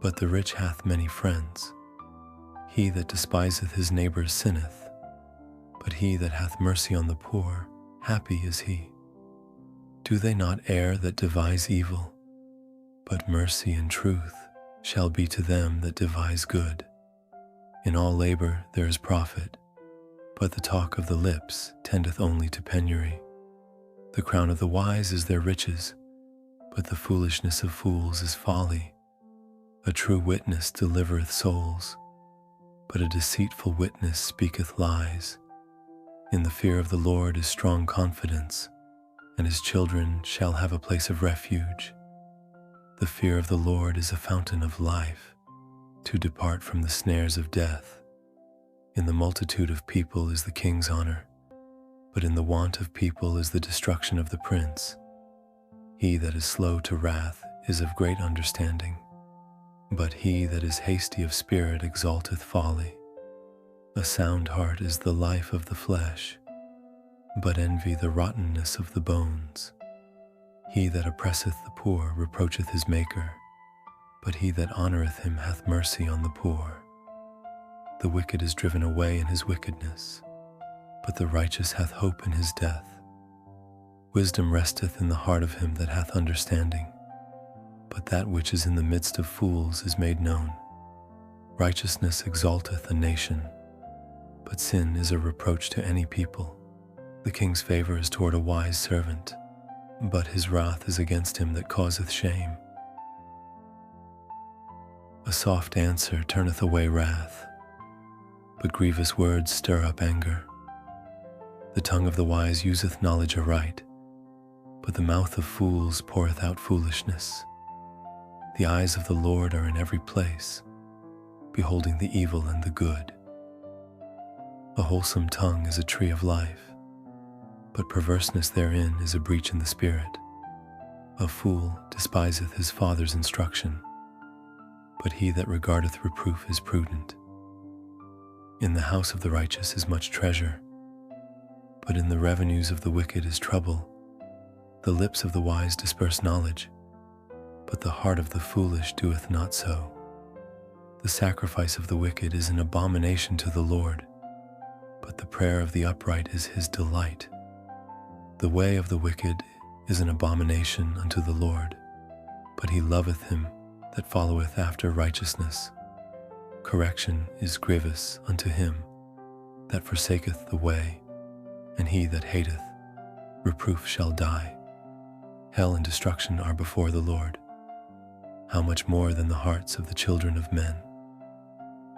but the rich hath many friends. He that despiseth his neighbor sinneth, but he that hath mercy on the poor, happy is he. Do they not err that devise evil? But mercy and truth shall be to them that devise good. In all labor there is profit, but the talk of the lips tendeth only to penury. The crown of the wise is their riches, but the foolishness of fools is folly. A true witness delivereth souls, but a deceitful witness speaketh lies. In the fear of the Lord is strong confidence, and his children shall have a place of refuge. The fear of the Lord is a fountain of life, to depart from the snares of death. In the multitude of people is the king's honor, but in the want of people is the destruction of the prince. He that is slow to wrath is of great understanding, but he that is hasty of spirit exalteth folly. A sound heart is the life of the flesh, but envy the rottenness of the bones. He that oppresseth the poor reproacheth his Maker, but he that honoureth him hath mercy on the poor. The wicked is driven away in his wickedness, but the righteous hath hope in his death. Wisdom resteth in the heart of him that hath understanding, but that which is in the midst of fools is made known. Righteousness exalteth a nation, but sin is a reproach to any people. The king's favor is toward a wise servant, but his wrath is against him that causeth shame. A soft answer turneth away wrath, but grievous words stir up anger. The tongue of the wise useth knowledge aright, but the mouth of fools poureth out foolishness. The eyes of the Lord are in every place, beholding the evil and the good. A wholesome tongue is a tree of life, but perverseness therein is a breach in the spirit. A fool despiseth his father's instruction, but he that regardeth reproof is prudent. In the house of the righteous is much treasure, but in the revenues of the wicked is trouble. The lips of the wise disperse knowledge, but the heart of the foolish doeth not so. The sacrifice of the wicked is an abomination to the Lord, but the prayer of the upright is his delight. The way of the wicked is an abomination unto the Lord, but he loveth him that followeth after righteousness. Correction is grievous unto him that forsaketh the way, and he that hateth reproof shall die. Hell and destruction are before the Lord. How much more than the hearts of the children of men?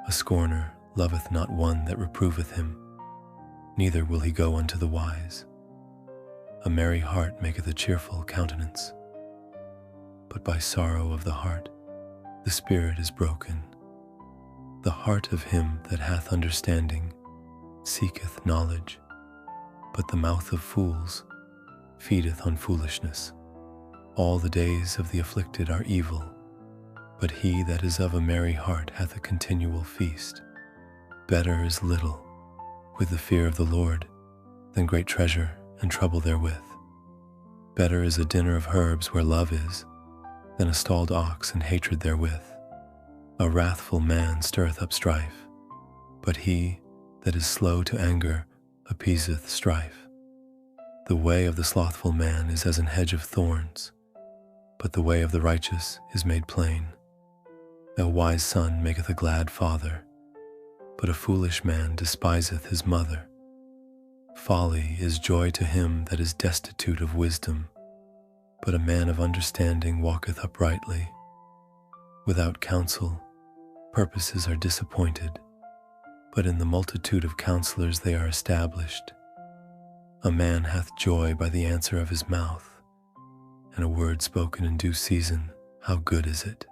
A scorner loveth not one that reproveth him, neither will he go unto the wise. A merry heart maketh a cheerful countenance, but by sorrow of the heart the spirit is broken. The heart of him that hath understanding seeketh knowledge, but the mouth of fools feedeth on foolishness. All the days of the afflicted are evil, but he that is of a merry heart hath a continual feast. Better is little with the fear of the Lord than great treasure and trouble therewith. Better is a dinner of herbs where love is, than a stalled ox and hatred therewith. A wrathful man stirreth up strife, but he that is slow to anger appeaseth strife. The way of the slothful man is as an hedge of thorns, but the way of the righteous is made plain. A wise son maketh a glad father, but a foolish man despiseth his mother. Folly is joy to him that is destitute of wisdom, but a man of understanding walketh uprightly. Without counsel, purposes are disappointed, but in the multitude of counselors they are established. A man hath joy by the answer of his mouth, and a word spoken in due season, how good is it?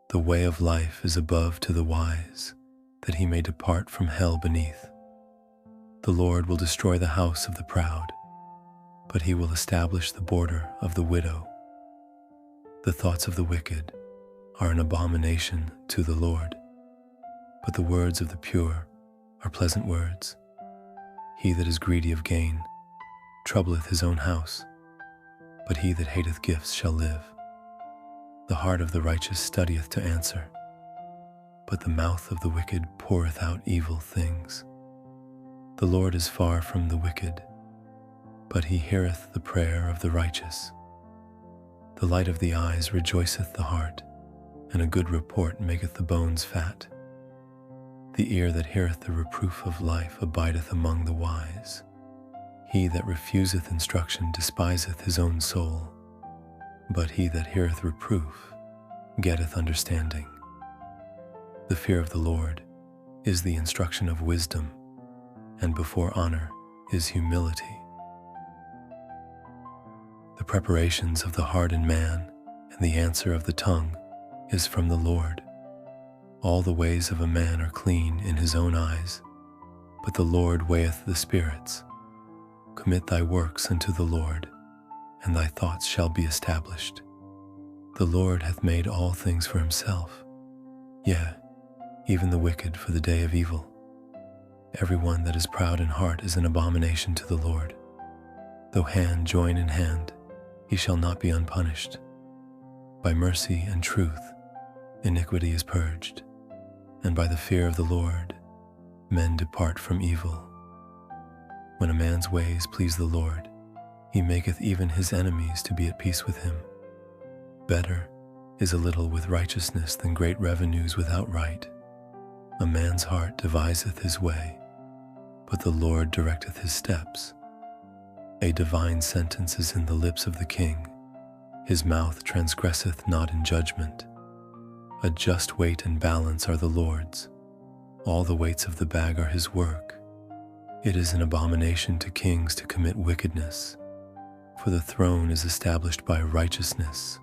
The way of life is above to the wise, that he may depart from hell beneath. The Lord will destroy the house of the proud, but he will establish the border of the widow. The thoughts of the wicked are an abomination to the Lord, but the words of the pure are pleasant words. He that is greedy of gain troubleth his own house, but he that hateth gifts shall live. The heart of the righteous studieth to answer, but the mouth of the wicked poureth out evil things. The Lord is far from the wicked, but he heareth the prayer of the righteous. The light of the eyes rejoiceth the heart, and a good report maketh the bones fat. The ear that heareth the reproof of life abideth among the wise. He that refuseth instruction despiseth his own soul, but he that heareth reproof getteth understanding. The fear of the Lord is the instruction of wisdom, and before honor is humility. The preparations of the heart in man, and the answer of the tongue is from the Lord. All the ways of a man are clean in his own eyes, but the Lord weigheth the spirits. Commit thy works unto the Lord, and thy thoughts shall be established. The Lord hath made all things for himself, yea, even the wicked for the day of evil. Every one that is proud in heart is an abomination to the Lord. Though hand join in hand, he shall not be unpunished. By mercy and truth, iniquity is purged, and by the fear of the Lord, men depart from evil. When a man's ways please the Lord, he maketh even his enemies to be at peace with him. Better is a little with righteousness than great revenues without right. A man's heart deviseth his way, but the Lord directeth his steps. A divine sentence is in the lips of the king. His mouth transgresseth not in judgment. A just weight and balance are the Lord's. All the weights of the bag are his work. It is an abomination to kings to commit wickedness, for the throne is established by righteousness.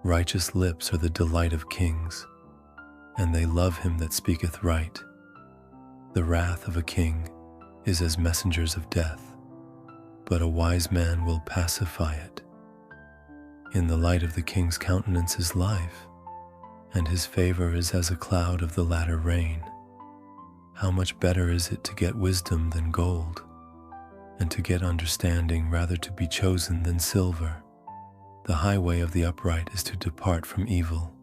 Righteous lips are the delight of kings, and they love him that speaketh right. The wrath of a king is as messengers of death, but a wise man will pacify it. In the light of the king's countenance is life, and his favor is as a cloud of the latter rain. How much better is it to get wisdom than gold, and to get understanding rather to be chosen than silver. The highway of the upright is to depart from evil.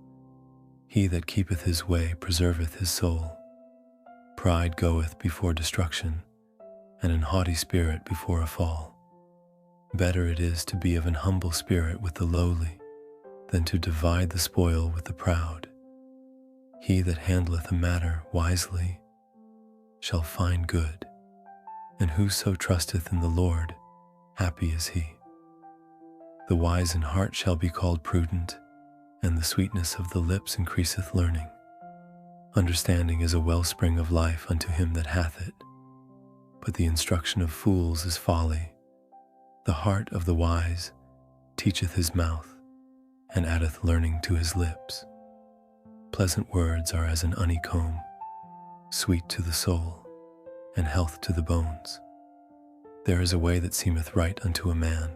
He that keepeth his way preserveth his soul. Pride goeth before destruction, and an haughty spirit before a fall. Better it is to be of an humble spirit with the lowly, than to divide the spoil with the proud. He that handleth a matter wisely shall find good, and whoso trusteth in the Lord, happy is he. The wise in heart shall be called prudent, and the sweetness of the lips increaseth learning. Understanding is a wellspring of life unto him that hath it, but the instruction of fools is folly. The heart of the wise teacheth his mouth, and addeth learning to his lips. Pleasant words are as an honeycomb, sweet to the soul, and health to the bones. There is a way that seemeth right unto a man,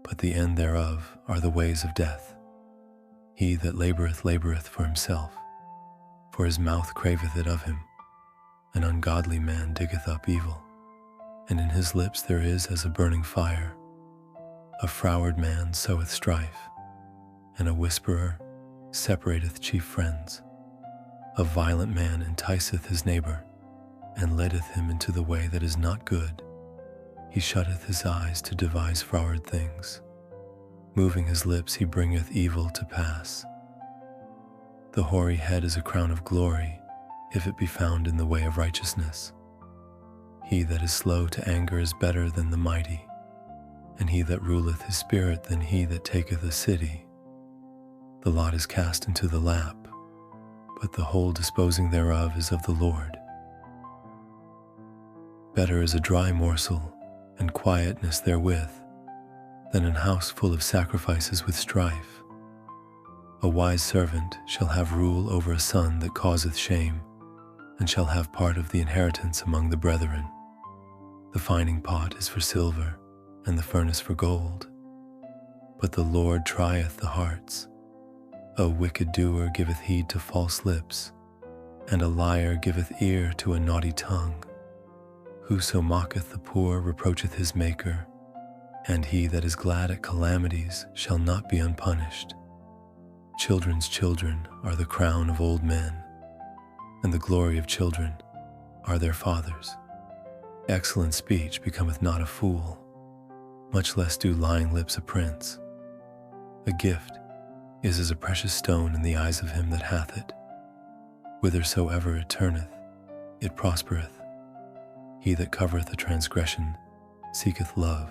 but the end thereof are the ways of death. He that laboureth for himself, for his mouth craveth it of him. An ungodly man diggeth up evil, and in his lips there is as a burning fire. A froward man soweth strife, and a whisperer separateth chief friends. A violent man enticeth his neighbor, and leadeth him into the way that is not good. He shutteth his eyes to devise froward things. Moving his lips he bringeth evil to pass. The hoary head is a crown of glory, if it be found in the way of righteousness. He that is slow to anger is better than the mighty, and he that ruleth his spirit than he that taketh a city. The lot is cast into the lap, but the whole disposing thereof is of the Lord. Better is a dry morsel, and quietness therewith, than an house full of sacrifices with strife. A wise servant shall have rule over a son that causeth shame, and shall have part of the inheritance among the brethren. The fining pot is for silver, and the furnace for gold, but the Lord trieth the hearts. A wicked doer giveth heed to false lips, and a liar giveth ear to a naughty tongue. Whoso mocketh the poor reproacheth his Maker, and he that is glad at calamities shall not be unpunished. Children's children are the crown of old men, and the glory of children are their fathers. Excellent speech becometh not a fool, much less do lying lips a prince. A gift is as a precious stone in the eyes of him that hath it. Whithersoever it turneth, it prospereth. He that covereth a transgression seeketh love,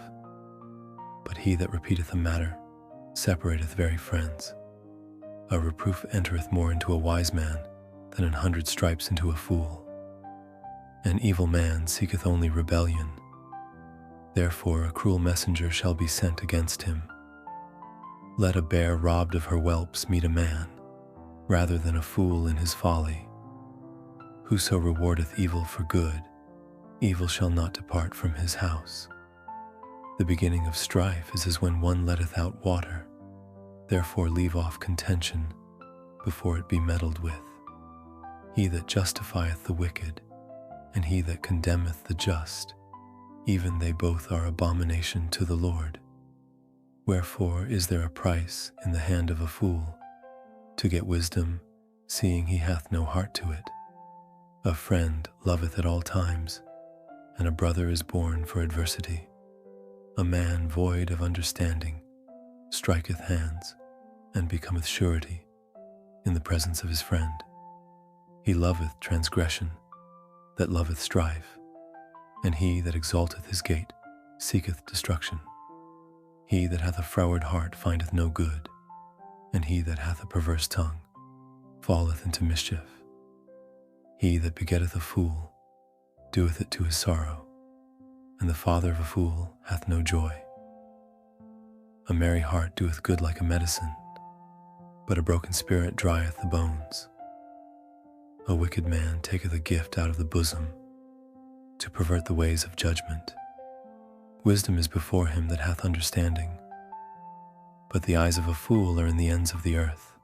but he that repeateth a matter separateth very friends. A reproof entereth more into a wise man than 100 stripes into a fool. An evil man seeketh only rebellion. Therefore a cruel messenger shall be sent against him. Let a bear robbed of her whelps meet a man, rather than a fool in his folly. Whoso rewardeth evil for good, evil shall not depart from his house. The beginning of strife is as when one letteth out water. Therefore leave off contention before it be meddled with. He that justifieth the wicked, and he that condemneth the just, even they both are abomination to the Lord. Wherefore is there a price in the hand of a fool, to get wisdom, seeing he hath no heart to it? A friend loveth at all times, and a brother is born for adversity. A man void of understanding striketh hands, and becometh surety in the presence of his friend. He loveth transgression, that loveth strife, and he that exalteth his gate seeketh destruction. He that hath a froward heart findeth no good, and he that hath a perverse tongue falleth into mischief. He that begetteth a fool doeth it to his sorrow, and the father of a fool hath no joy. A merry heart doeth good like a medicine, but a broken spirit drieth the bones. A wicked man taketh a gift out of the bosom, to pervert the ways of judgment. Wisdom is before him that hath understanding, but the eyes of a fool are in the ends of the earth.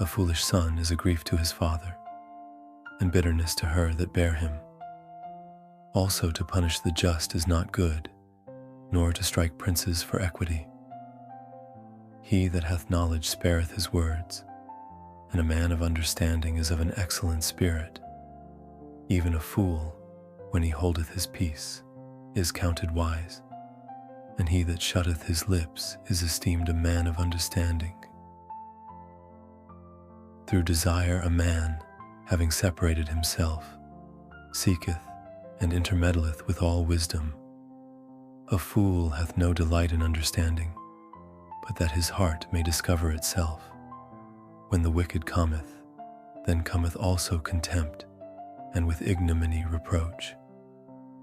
A foolish son is a grief to his father, and bitterness to her that bare him. Also to punish the just is not good, nor to strike princes for equity. He that hath knowledge spareth his words, and a man of understanding is of an excellent spirit. Even a fool, when he holdeth his peace, is counted wise, and he that shutteth his lips is esteemed a man of understanding. Through desire a man, having separated himself, seeketh and intermeddleth with all wisdom. A fool hath no delight in understanding, but that his heart may discover itself. When the wicked cometh, then cometh also contempt, and with ignominy reproach.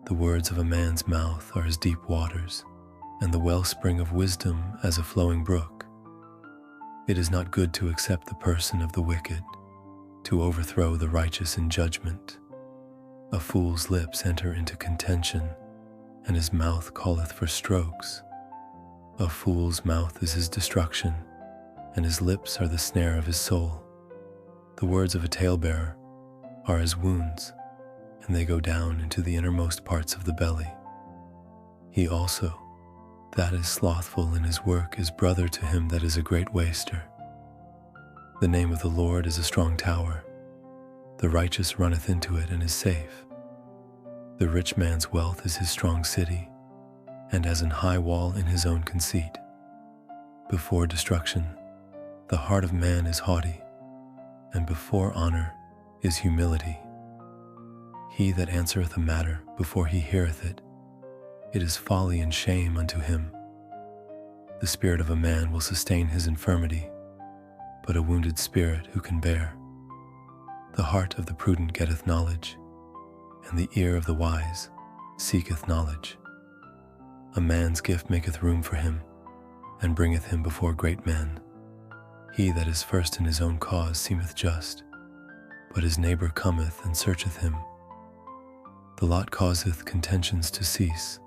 The words of a man's mouth are as deep waters, and the wellspring of wisdom as a flowing brook. It is not good to accept the person of the wicked, to overthrow the righteous in judgment. A fool's lips enter into contention, and his mouth calleth for strokes. A fool's mouth is his destruction, and his lips are the snare of his soul. The words of a talebearer are as wounds, and they go down into the innermost parts of the belly. He also, that is slothful in his work, is brother to him that is a great waster. The name of the Lord is a strong tower. The righteous runneth into it and is safe. The rich man's wealth is his strong city, and as an high wall in his own conceit. Before destruction, the heart of man is haughty, and before honor is humility. He that answereth a matter before he heareth it, it is folly and shame unto him. The spirit of a man will sustain his infirmity, but a wounded spirit who can bear? The heart of the prudent getteth knowledge, and the ear of the wise seeketh knowledge. A man's gift maketh room for him, and bringeth him before great men. He that is first in his own cause seemeth just, but his neighbor cometh and searcheth him. The lot causeth contentions to cease,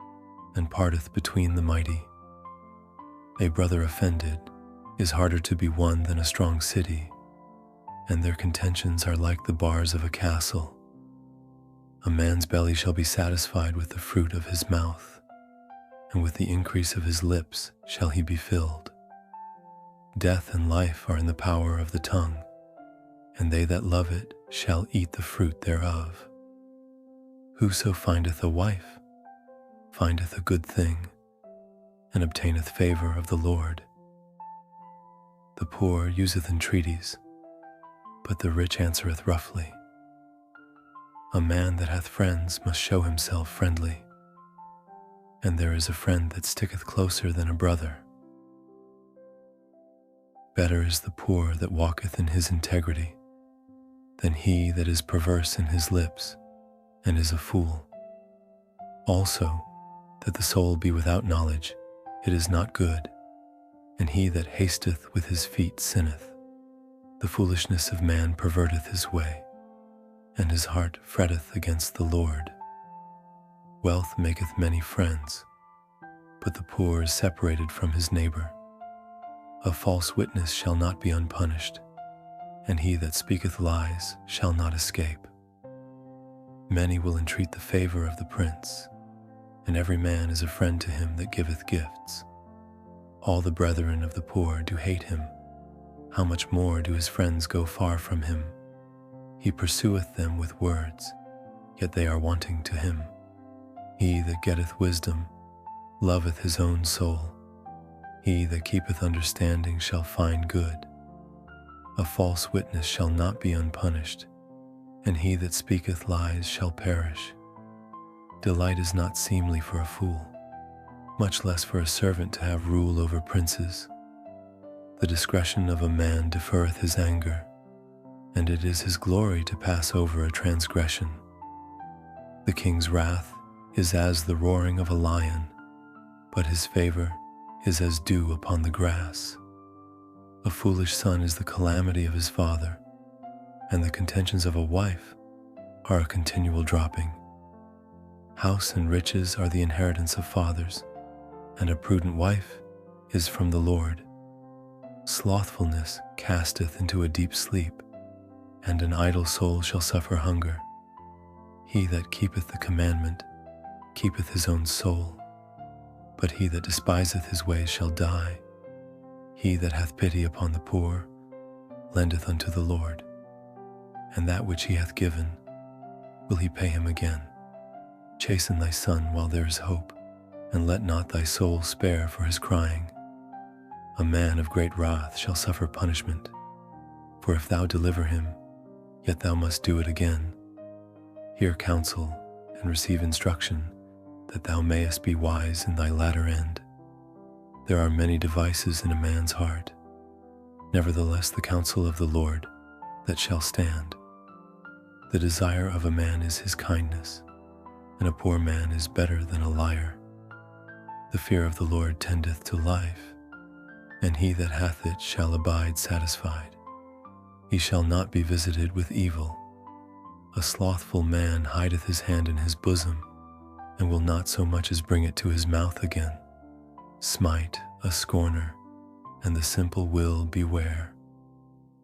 and parteth between the mighty. A brother offended is harder to be won than a strong city, and their contentions are like the bars of a castle. A man's belly shall be satisfied with the fruit of his mouth, and with the increase of his lips shall he be filled. Death and life are in the power of the tongue, and they that love it shall eat the fruit thereof. Whoso findeth a wife findeth a good thing, and obtaineth favor of the Lord. The poor useth entreaties, but the rich answereth roughly. A man that hath friends must show himself friendly, and there is a friend that sticketh closer than a brother. Better is the poor that walketh in his integrity, than he that is perverse in his lips, and is a fool. Also, that the soul be without knowledge, it is not good, and he that hasteth with his feet sinneth. The foolishness of man perverteth his way, and his heart fretteth against the Lord. Wealth maketh many friends, but the poor is separated from his neighbor. A false witness shall not be unpunished, and he that speaketh lies shall not escape. Many will entreat the favor of the prince, and every man is a friend to him that giveth gifts. All the brethren of the poor do hate him. How much more do his friends go far from him? He pursueth them with words, yet they are wanting to him. He that getteth wisdom loveth his own soul. He that keepeth understanding shall find good. A false witness shall not be unpunished, and he that speaketh lies shall perish. Delight is not seemly for a fool, much less for a servant to have rule over princes. The discretion of a man deferreth his anger, and it is his glory to pass over a transgression. The king's wrath is as the roaring of a lion, but his favor is as dew upon the grass. A foolish son is the calamity of his father, and the contentions of a wife are a continual dropping. House and riches are the inheritance of fathers, and a prudent wife is from the Lord. Slothfulness casteth into a deep sleep, and an idle soul shall suffer hunger. He that keepeth the commandment keepeth his own soul, but he that despiseth his ways shall die. He that hath pity upon the poor lendeth unto the Lord, and that which he hath given will he pay him again. Chasten thy son while there is hope, and let not thy soul spare for his crying. A man of great wrath shall suffer punishment, for if thou deliver him, yet thou must do it again. Hear counsel and receive instruction, that thou mayest be wise in thy latter end. There are many devices in a man's heart, nevertheless the counsel of the Lord that shall stand. The desire of a man is his kindness, and a poor man is better than a liar. The fear of the Lord tendeth to life, and he that hath it shall abide satisfied. He shall not be visited with evil. A slothful man hideth his hand in his bosom, and will not so much as bring it to his mouth again. Smite a scorner, and the simple will beware,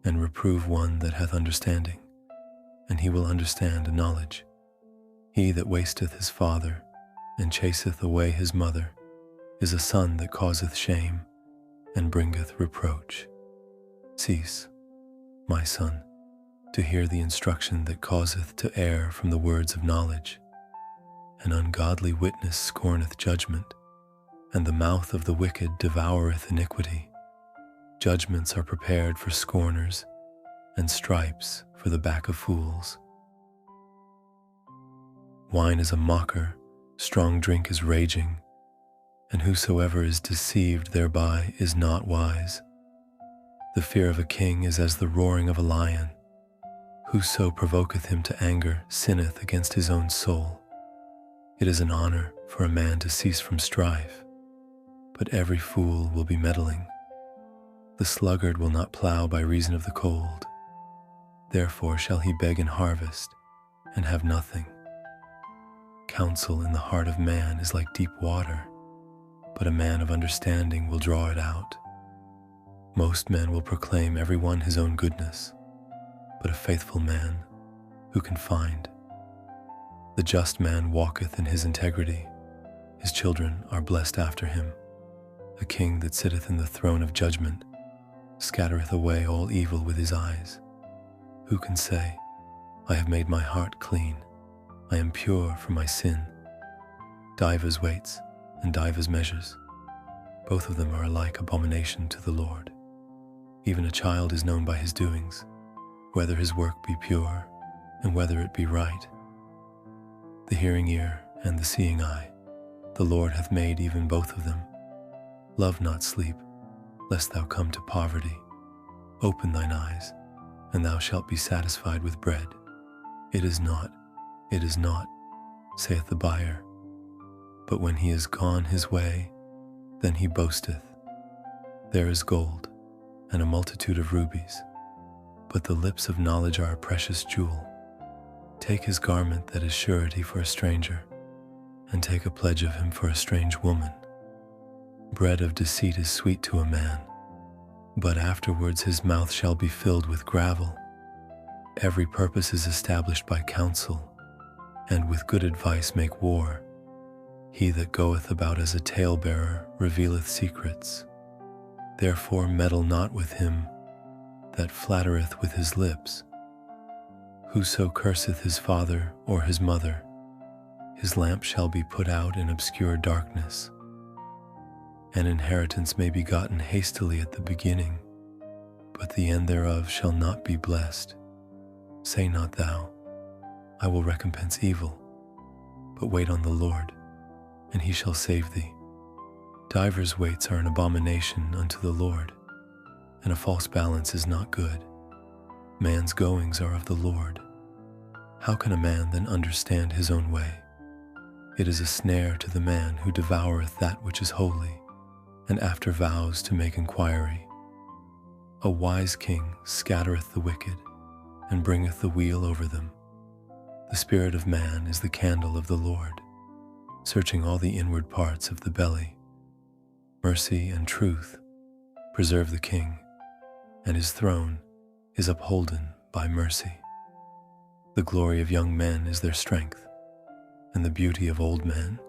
and reprove one that hath understanding, and he will understand knowledge. He that wasteth his father, and chaseth away his mother, is a son that causeth shame, and bringeth reproach. Cease, my son, to hear the instruction that causeth to err from the words of knowledge. An ungodly witness scorneth judgment, and the mouth of the wicked devoureth iniquity. Judgments are prepared for scorners, and stripes for the back of fools. Wine is a mocker, strong drink is raging, and whosoever is deceived thereby is not wise. The fear of a king is as the roaring of a lion. Whoso provoketh him to anger sinneth against his own soul. It is an honor for a man to cease from strife, but every fool will be meddling. The sluggard will not plow by reason of the cold. Therefore shall he beg in harvest, and have nothing. Counsel in the heart of man is like deep water, but a man of understanding will draw it out. Most men will proclaim every one his own goodness, but a faithful man who can find? The just man walketh in his integrity. His children are blessed after him. A king that sitteth in the throne of judgment scattereth away all evil with his eyes. Who can say, I have made my heart clean, I am pure from my sin? Divers weights and divers measures, both of them are alike abomination to the Lord. Even a child is known by his doings, whether his work be pure, and whether it be right. The hearing ear and the seeing eye, the Lord hath made even both of them. Love not sleep, lest thou come to poverty. Open thine eyes, and thou shalt be satisfied with bread. It is not, saith the buyer. But when he is gone his way, then he boasteth. There is gold, and a multitude of rubies, but the lips of knowledge are a precious jewel. Take his garment that is surety for a stranger, and take a pledge of him for a strange woman. Bread of deceit is sweet to a man, but afterwards his mouth shall be filled with gravel. Every purpose is established by counsel, and with good advice make war. He that goeth about as a talebearer revealeth secrets. Therefore meddle not with him that flattereth with his lips. Whoso curseth his father or his mother, his lamp shall be put out in obscure darkness. An inheritance may be gotten hastily at the beginning, but the end thereof shall not be blessed. Say not thou, I will recompense evil, but wait on the Lord, and he shall save thee. Divers weights are an abomination unto the Lord, and a false balance is not good. Man's goings are of the Lord, How can a man then understand his own way? It is a snare to the man who devoureth that which is holy, and after vows to make inquiry. A wise king scattereth the wicked, and bringeth the weal over them. The spirit of man is the candle of the Lord, searching all the inward parts of the belly. Mercy and truth preserve the king, and his throne is upholden by mercy. The glory of young men is their strength, and the beauty of old men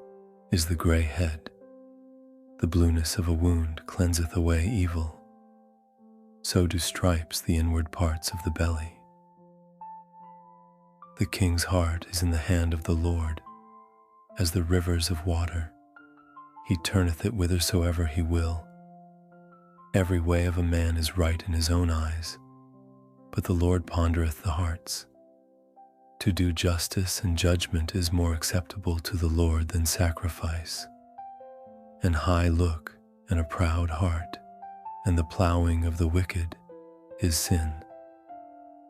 is the gray head. The blueness of a wound cleanseth away evil. So do stripes the inward parts of the belly. The king's heart is in the hand of the Lord, as the rivers of water. He turneth it whithersoever he will. Every way of a man is right in his own eyes, but the Lord pondereth the hearts. To do justice and judgment is more acceptable to the Lord than sacrifice. An high look and a proud heart, and the plowing of the wicked is sin.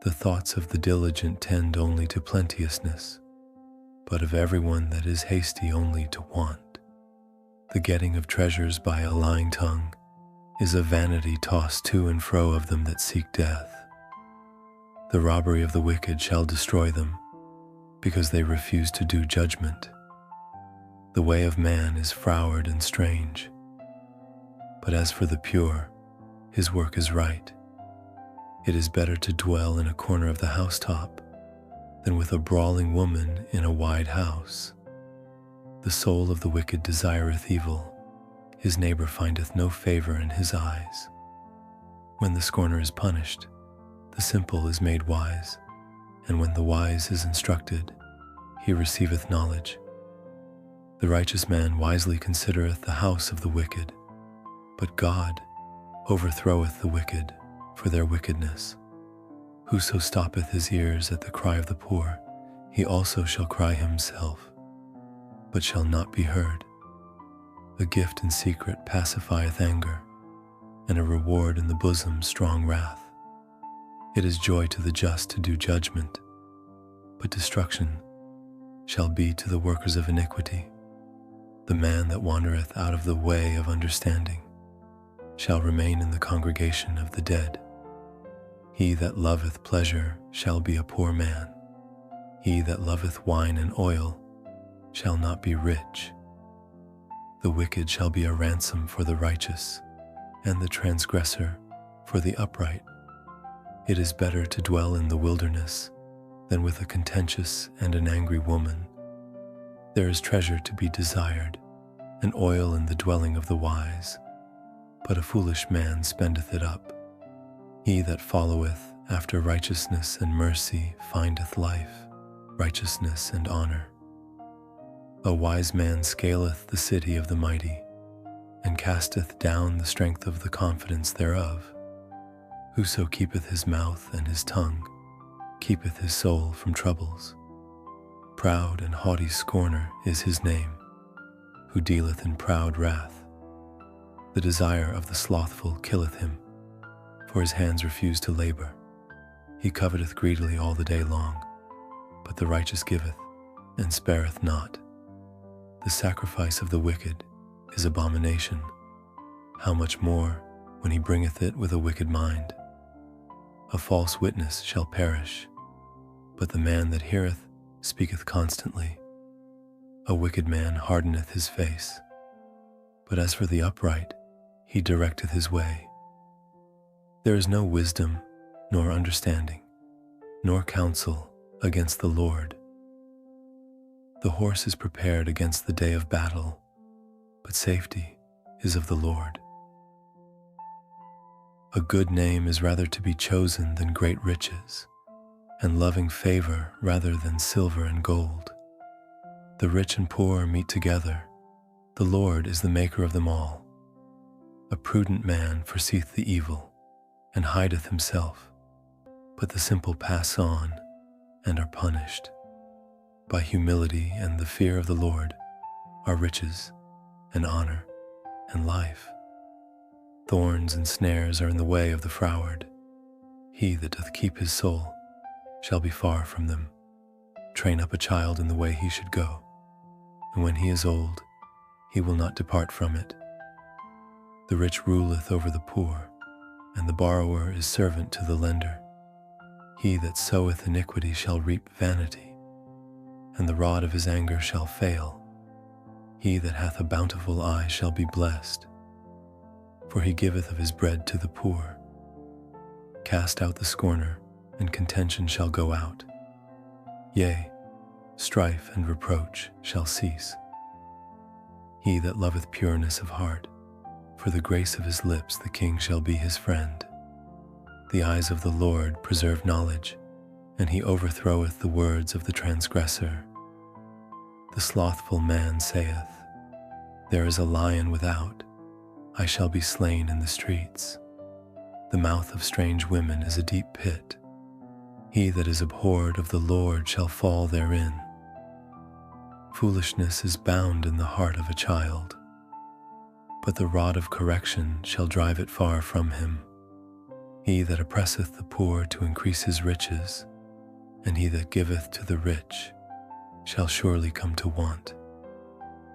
The thoughts of the diligent tend only to plenteousness, but of everyone that is hasty only to want. The getting of treasures by a lying tongue is a vanity tossed to and fro of them that seek death. The robbery of the wicked shall destroy them, because they refuse to do judgment. The way of man is froward and strange, but as for the pure, his work is right. It is better to dwell in a corner of the housetop than with a brawling woman in a wide house. The soul of the wicked desireth evil, his neighbor findeth no favor in his eyes. When the scorner is punished, the simple is made wise, and when the wise is instructed, he receiveth knowledge. The righteous man wisely considereth the house of the wicked, but God overthroweth the wicked for their wickedness. Whoso stoppeth his ears at the cry of the poor, he also shall cry himself, but shall not be heard. A gift in secret pacifieth anger, and a reward in the bosom strong wrath. It is joy to the just to do judgment, but destruction shall be to the workers of iniquity. The man that wandereth out of the way of understanding shall remain in the congregation of the dead. He that loveth pleasure shall be a poor man. He that loveth wine and oil shall not be rich. The wicked shall be a ransom for the righteous, and the transgressor for the upright. It is better to dwell in the wilderness than with a contentious and an angry woman. There is treasure to be desired, and oil in the dwelling of the wise, but a foolish man spendeth it up. He that followeth after righteousness and mercy findeth life, righteousness and honor. A wise man scaleth the city of the mighty, and casteth down the strength of the confidence thereof. Whoso keepeth his mouth and his tongue keepeth his soul from troubles. Proud and haughty scorner is his name, who dealeth in proud wrath. The desire of the slothful killeth him, for his hands refuse to labor. He coveteth greedily all the day long, but the righteous giveth, and spareth not. The sacrifice of the wicked is abomination. How much more when he bringeth it with a wicked mind? A false witness shall perish, but the man that heareth speaketh constantly. A wicked man hardeneth his face, but as for the upright, he directeth his way. There is no wisdom, nor understanding, nor counsel against the Lord. The horse is prepared against the day of battle, but safety is of the Lord. A good name is rather to be chosen than great riches, and loving favor rather than silver and gold. The rich and poor meet together. The Lord is the maker of them all. A prudent man foreseeth the evil, and hideth himself, but the simple pass on and are punished. By humility and the fear of the Lord are riches and honor and life. Thorns and snares are in the way of the froward. He that doth keep his soul shall be far from them. Train up a child in the way he should go, and when he is old, he will not depart from it. The rich ruleth over the poor, and the borrower is servant to the lender. He that soweth iniquity shall reap vanity, and the rod of his anger shall fail. He that hath a bountiful eye shall be blessed, for he giveth of his bread to the poor. Cast out the scorner, and contention shall go out. Yea, strife and reproach shall cease. He that loveth pureness of heart, for the grace of his lips the king shall be his friend. The eyes of the Lord preserve knowledge, and he overthroweth the words of the transgressor. The slothful man saith, There is a lion without, I shall be slain in the streets. The mouth of strange women is a deep pit. He that is abhorred of the Lord shall fall therein. Foolishness is bound in the heart of a child, but the rod of correction shall drive it far from him. He that oppresseth the poor to increase his riches, and he that giveth to the rich, shall surely come to want.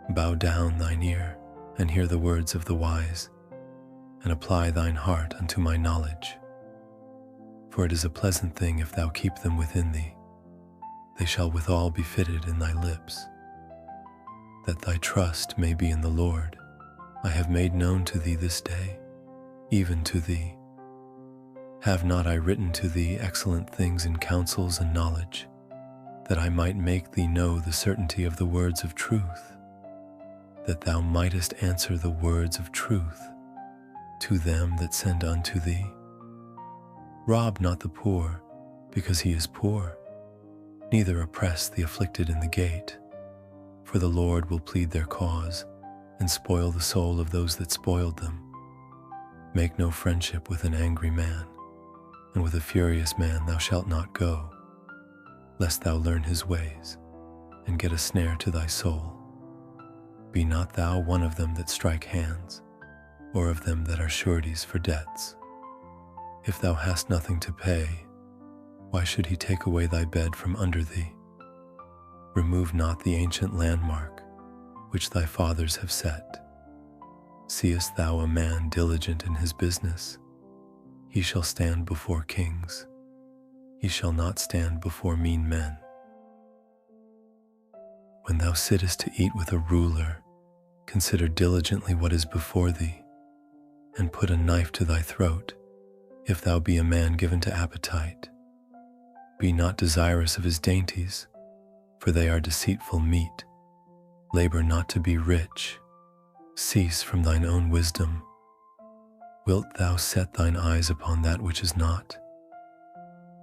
Bow down thine ear, and hear the words of the wise, and apply thine heart unto my knowledge. For it is a pleasant thing if thou keep them within thee. They shall withal be fitted in thy lips. That thy trust may be in the Lord, I have made known to thee this day, even to thee. Have not I written to thee excellent things in counsels and knowledge, that I might make thee know the certainty of the words of truth, that thou mightest answer the words of truth to them that send unto thee? Rob not the poor, because he is poor, neither oppress the afflicted in the gate, for the Lord will plead their cause, and spoil the soul of those that spoiled them. Make no friendship with an angry man, and with a furious man thou shalt not go, lest thou learn his ways, and get a snare to thy soul. Be not thou one of them that strike hands, or of them that are sureties for debts. If thou hast nothing to pay, why should he take away thy bed from under thee? Remove not the ancient landmark, which thy fathers have set. Seest thou a man diligent in his business? He shall stand before kings. He shall not stand before mean men. When thou sittest to eat with a ruler, consider diligently what is before thee, and put a knife to thy throat, if thou be a man given to appetite. Be not desirous of his dainties, for they are deceitful meat. Labor not to be rich. Cease from thine own wisdom. Wilt thou set thine eyes upon that which is not?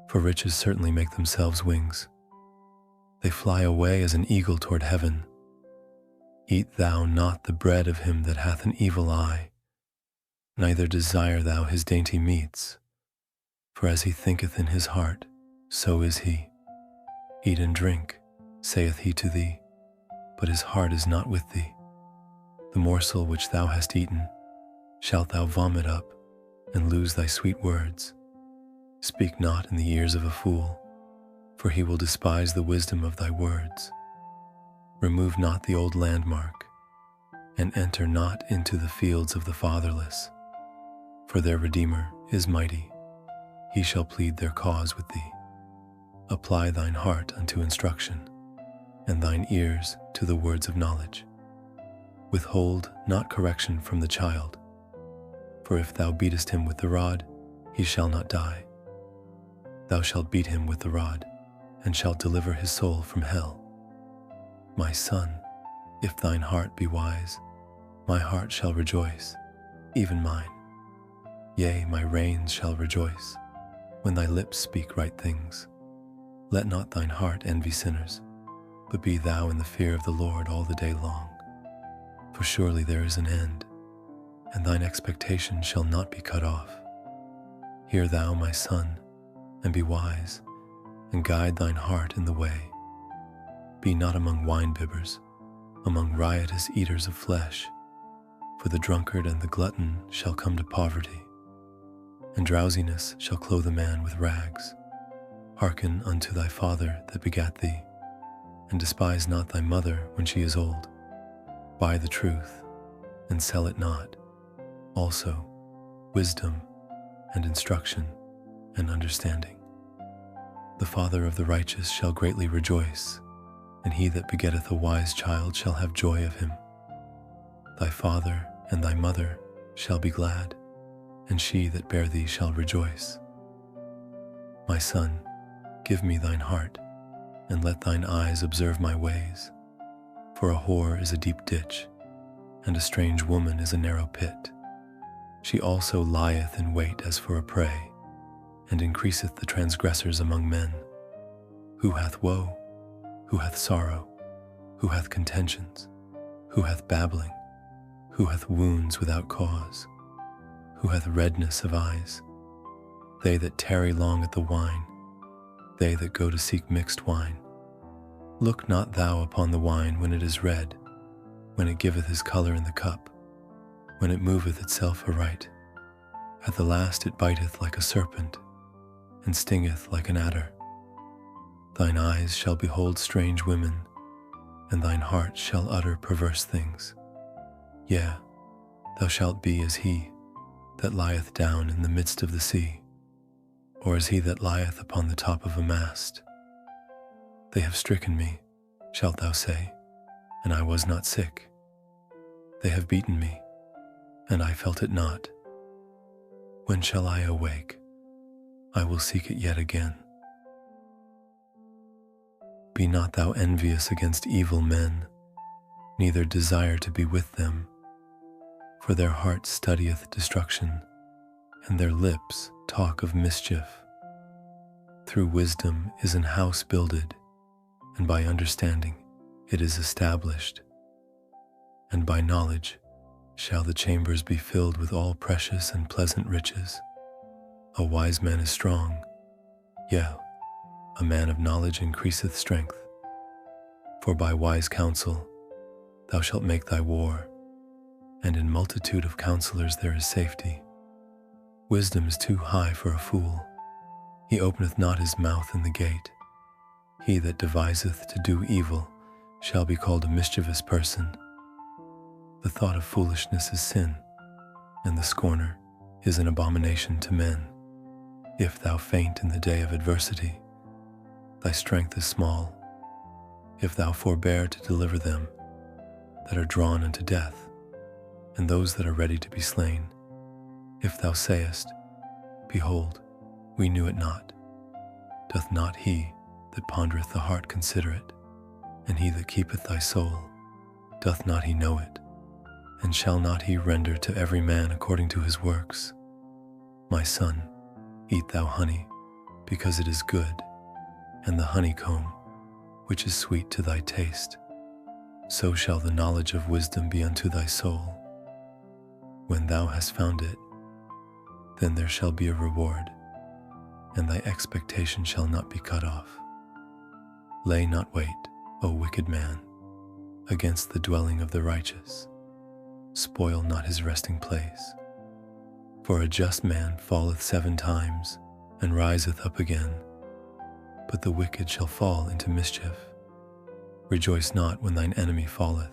For riches certainly make themselves wings. They fly away as an eagle toward heaven. Eat thou not the bread of him that hath an evil eye, neither desire thou his dainty meats. For as he thinketh in his heart, so is he. Eat and drink, saith he to thee, but his heart is not with thee. The morsel which thou hast eaten shalt thou vomit up, and lose thy sweet words. Speak not in the ears of a fool, for he will despise the wisdom of thy words. Remove not the old landmark, and enter not into the fields of the fatherless, for their Redeemer is mighty. He shall plead their cause with thee. Apply thine heart unto instruction, and thine ears to the words of knowledge. Withhold not correction from the child, for if thou beatest him with the rod, he shall not die. Thou shalt beat him with the rod, and shalt deliver his soul from hell. My son, if thine heart be wise, my heart shall rejoice, even mine. Yea, my reins shall rejoice, when thy lips speak right things. Let not thine heart envy sinners, but be thou in the fear of the Lord all the day long. For surely there is an end, and thine expectation shall not be cut off. Hear thou, my son, and be wise, and guide thine heart in the way. Be not among wine-bibbers, among riotous eaters of flesh, for the drunkard and the glutton shall come to poverty, and drowsiness shall clothe a man with rags. Hearken unto thy father that begat thee, and despise not thy mother when she is old. Buy the truth, and sell it not. Also, wisdom, and instruction, and understanding. The father of the righteous shall greatly rejoice, and he that begetteth a wise child shall have joy of him. Thy father and thy mother shall be glad, and she that bare thee shall rejoice. My son, give me thine heart, and let thine eyes observe my ways. For a whore is a deep ditch, and a strange woman is a narrow pit. She also lieth in wait as for a prey, and increaseth the transgressors among men. Who hath woe? Who hath sorrow? Who hath contentions? Who hath babbling? Who hath wounds without cause? Who hath redness of eyes? They that tarry long at the wine, they that go to seek mixed wine. Look not thou upon the wine when it is red, when it giveth his color in the cup, when it moveth itself aright. At the last it biteth like a serpent, and stingeth like an adder. Thine eyes shall behold strange women, and thine heart shall utter perverse things. Yea, thou shalt be as he that lieth down in the midst of the sea, or as he that lieth upon the top of a mast. They have stricken me, shalt thou say, and I was not sick. They have beaten me, and I felt it not. When shall I awake? I will seek it yet again. Be not thou envious against evil men, neither desire to be with them. For their heart studieth destruction, and their lips talk of mischief. Through wisdom is an house builded, and by understanding it is established. And by knowledge shall the chambers be filled with all precious and pleasant riches. A wise man is strong, yea, a man of knowledge increaseth strength. For by wise counsel thou shalt make thy war, and in multitude of counselors there is safety. Wisdom is too high for a fool. He openeth not his mouth in the gate. He that deviseth to do evil shall be called a mischievous person. The thought of foolishness is sin, and the scorner is an abomination to men. If thou faint in the day of adversity, thy strength is small. If thou forbear to deliver them that are drawn unto death, and those that are ready to be slain, if thou sayest, Behold, we knew it not, doth not he that pondereth the heart consider it? And he that keepeth thy soul, doth not he know it? And shall not he render to every man according to his works? My son, eat thou honey, because it is good, and the honeycomb, which is sweet to thy taste. So shall the knowledge of wisdom be unto thy soul. When thou hast found it, then there shall be a reward, and thy expectation shall not be cut off. Lay not wait, O wicked man, against the dwelling of the righteous. Spoil not his resting place. For a just man falleth 7 times, and riseth up again, but the wicked shall fall into mischief. Rejoice not when thine enemy falleth,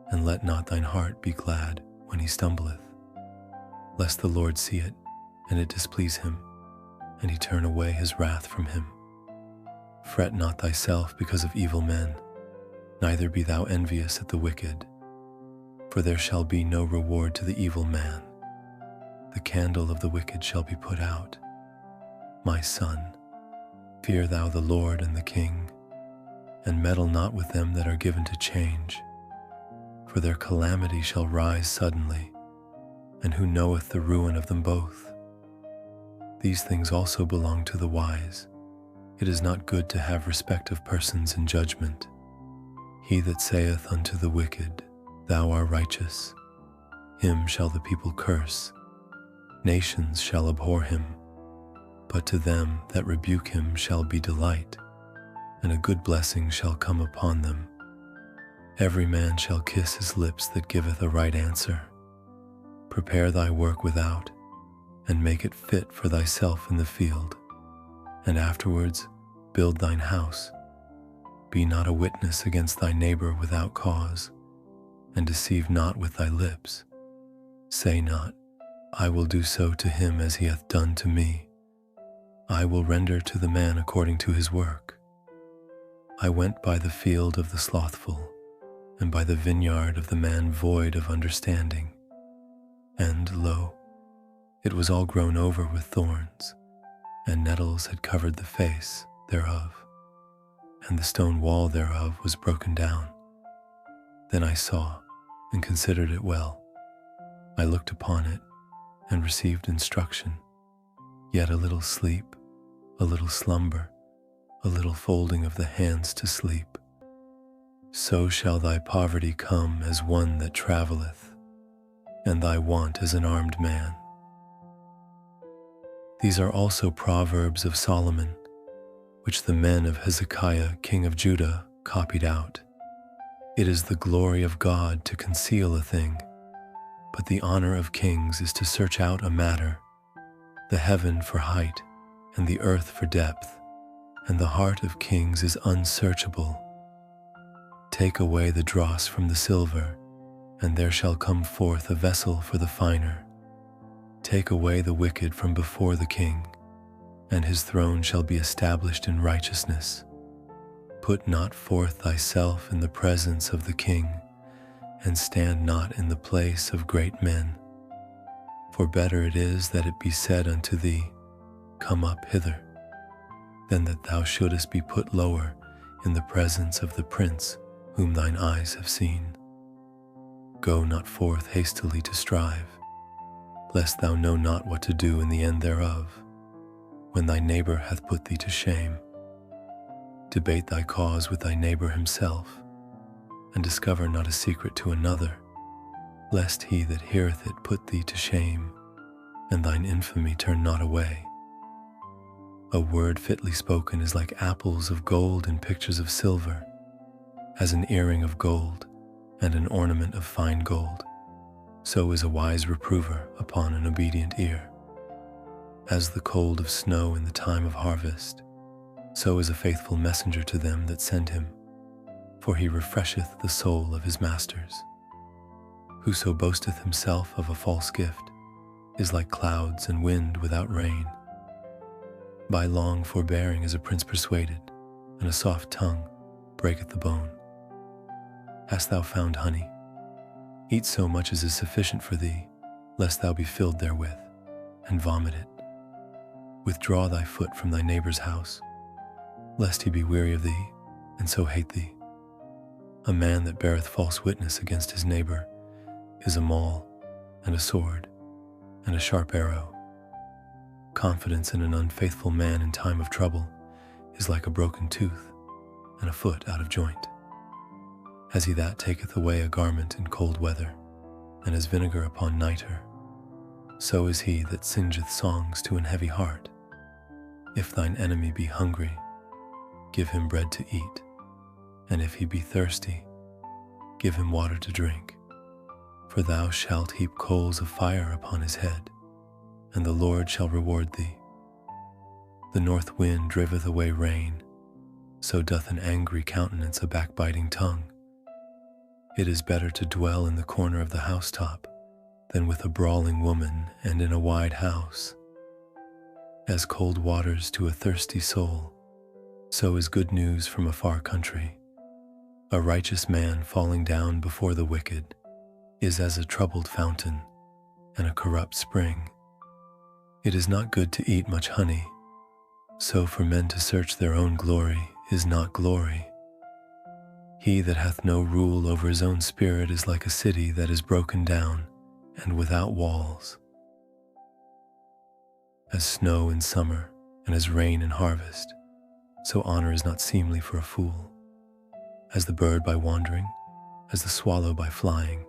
and let not thine heart be glad when he stumbleth, lest the Lord see it, and it displease him, and he turn away his wrath from him. Fret not thyself because of evil men, neither be thou envious at the wicked, for there shall be no reward to the evil man. The candle of the wicked shall be put out. My son, fear thou the Lord and the King, and meddle not with them that are given to change, for their calamity shall rise suddenly, and who knoweth the ruin of them both? These things also belong to the wise. It is not good to have respect of persons in judgment. He that saith unto the wicked, Thou art righteous, him shall the people curse. Nations shall abhor him, but to them that rebuke him shall be delight, and a good blessing shall come upon them. Every man shall kiss his lips that giveth a right answer. Prepare thy work without, and make it fit for thyself in the field, and afterwards build thine house. Be not a witness against thy neighbor without cause, and deceive not with thy lips. Say not, I will do so to him as he hath done to me. I will render to the man according to his work. I went by the field of the slothful, and by the vineyard of the man void of understanding. And lo, it was all grown over with thorns, and nettles had covered the face thereof, and the stone wall thereof was broken down. Then I saw and considered it well. I looked upon it and received instruction. Yet a little sleep, a little slumber, a little folding of the hands to sleep. So shall thy poverty come as one that travelleth, and thy want as an armed man. These are also Proverbs of Solomon, which the men of Hezekiah king of Judah copied out. It is the glory of God to conceal a thing, but the honor of kings is to search out a matter. The heaven for height, and the earth for depth, and the heart of kings is unsearchable. Take away the dross from the silver, and there shall come forth a vessel for the finer. Take away the wicked from before the king, and his throne shall be established in righteousness. Put not forth thyself in the presence of the king, and stand not in the place of great men. For better it is that it be said unto thee, Come up hither, than that thou shouldest be put lower in the presence of the prince whom thine eyes have seen. Go not forth hastily to strive, lest thou know not what to do in the end thereof, when thy neighbor hath put thee to shame. Debate thy cause with thy neighbor himself, and discover not a secret to another, lest he that heareth it put thee to shame, and thine infamy turn not away. A word fitly spoken is like apples of gold in pictures of silver, as an earring of gold and an ornament of fine gold. So is a wise reprover upon an obedient ear. As the cold of snow in the time of harvest, so is a faithful messenger to them that send him, for he refresheth the soul of his masters. Whoso boasteth himself of a false gift is like clouds and wind without rain. By long forbearing is a prince persuaded, and a soft tongue breaketh the bone. Hast thou found honey? Eat so much as is sufficient for thee, lest thou be filled therewith, and vomit it. Withdraw thy foot from thy neighbor's house, lest he be weary of thee, and so hate thee. A man that beareth false witness against his neighbor is a maul, and a sword, and a sharp arrow. Confidence in an unfaithful man in time of trouble is like a broken tooth, and a foot out of joint. As he that taketh away a garment in cold weather, and as vinegar upon nitre, so is he that singeth songs to an heavy heart. If thine enemy be hungry, give him bread to eat, and if he be thirsty, give him water to drink. For thou shalt heap coals of fire upon his head, and the Lord shall reward thee. The north wind driveth away rain, so doth an angry countenance a backbiting tongue. It is better to dwell in the corner of the housetop than with a brawling woman and in a wide house. As cold waters to a thirsty soul, so is good news from a far country. A righteous man falling down before the wicked is as a troubled fountain and a corrupt spring. It is not good to eat much honey, so for men to search their own glory is not glory. He that hath no rule over his own spirit is like a city that is broken down and without walls. As snow in summer and as rain in harvest, so honor is not seemly for a fool. As the bird by wandering, as the swallow by flying,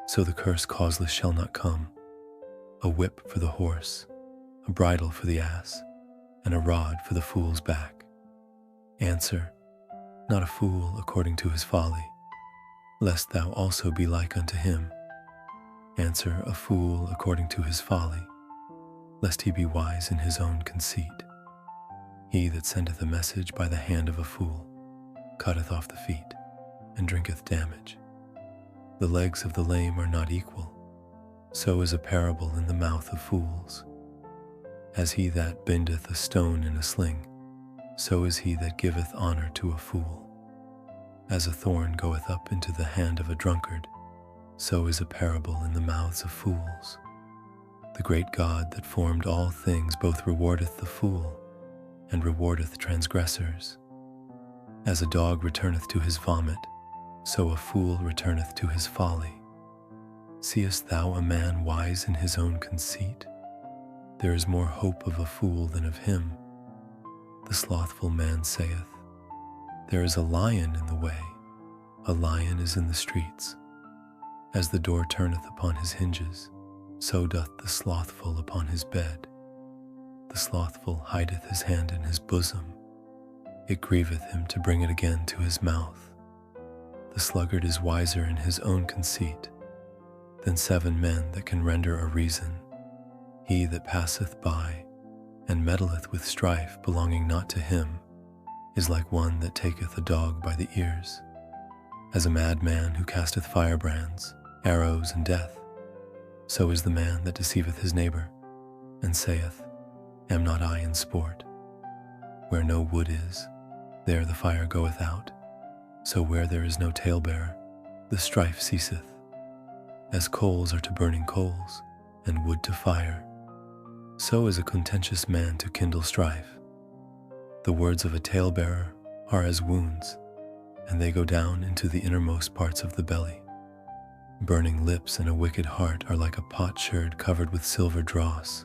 so the curse causeless shall not come. A whip for the horse, a bridle for the ass, and a rod for the fool's back. Answer not a fool according to his folly, lest thou also be like unto him. Answer a fool according to his folly, lest he be wise in his own conceit. He that sendeth a message by the hand of a fool cutteth off the feet, and drinketh damage. The legs of the lame are not equal, so is a parable in the mouth of fools. As he that bindeth a stone in a sling, so is he that giveth honor to a fool. As a thorn goeth up into the hand of a drunkard, so is a parable in the mouths of fools. The great God that formed all things both rewardeth the fool, and rewardeth transgressors. As a dog returneth to his vomit, so a fool returneth to his folly. Seest thou a man wise in his own conceit? There is more hope of a fool than of him. The slothful man saith, There is a lion in the way, a lion is in the streets. As the door turneth upon his hinges, so doth the slothful upon his bed. The slothful hideth his hand in his bosom, it grieveth him to bring it again to his mouth. The sluggard is wiser in his own conceit than 7 men that can render a reason. He that passeth by and meddleth with strife belonging not to him is like one that taketh a dog by the ears. As a madman who casteth firebrands, arrows, and death, so is the man that deceiveth his neighbor, and saith, Am not I in sport? Where no wood is, there the fire goeth out. So where there is no talebearer, the strife ceaseth. As coals are to burning coals, and wood to fire, so is a contentious man to kindle strife. The words of a talebearer are as wounds, and they go down into the innermost parts of the belly. Burning lips and a wicked heart are like a potsherd covered with silver dross.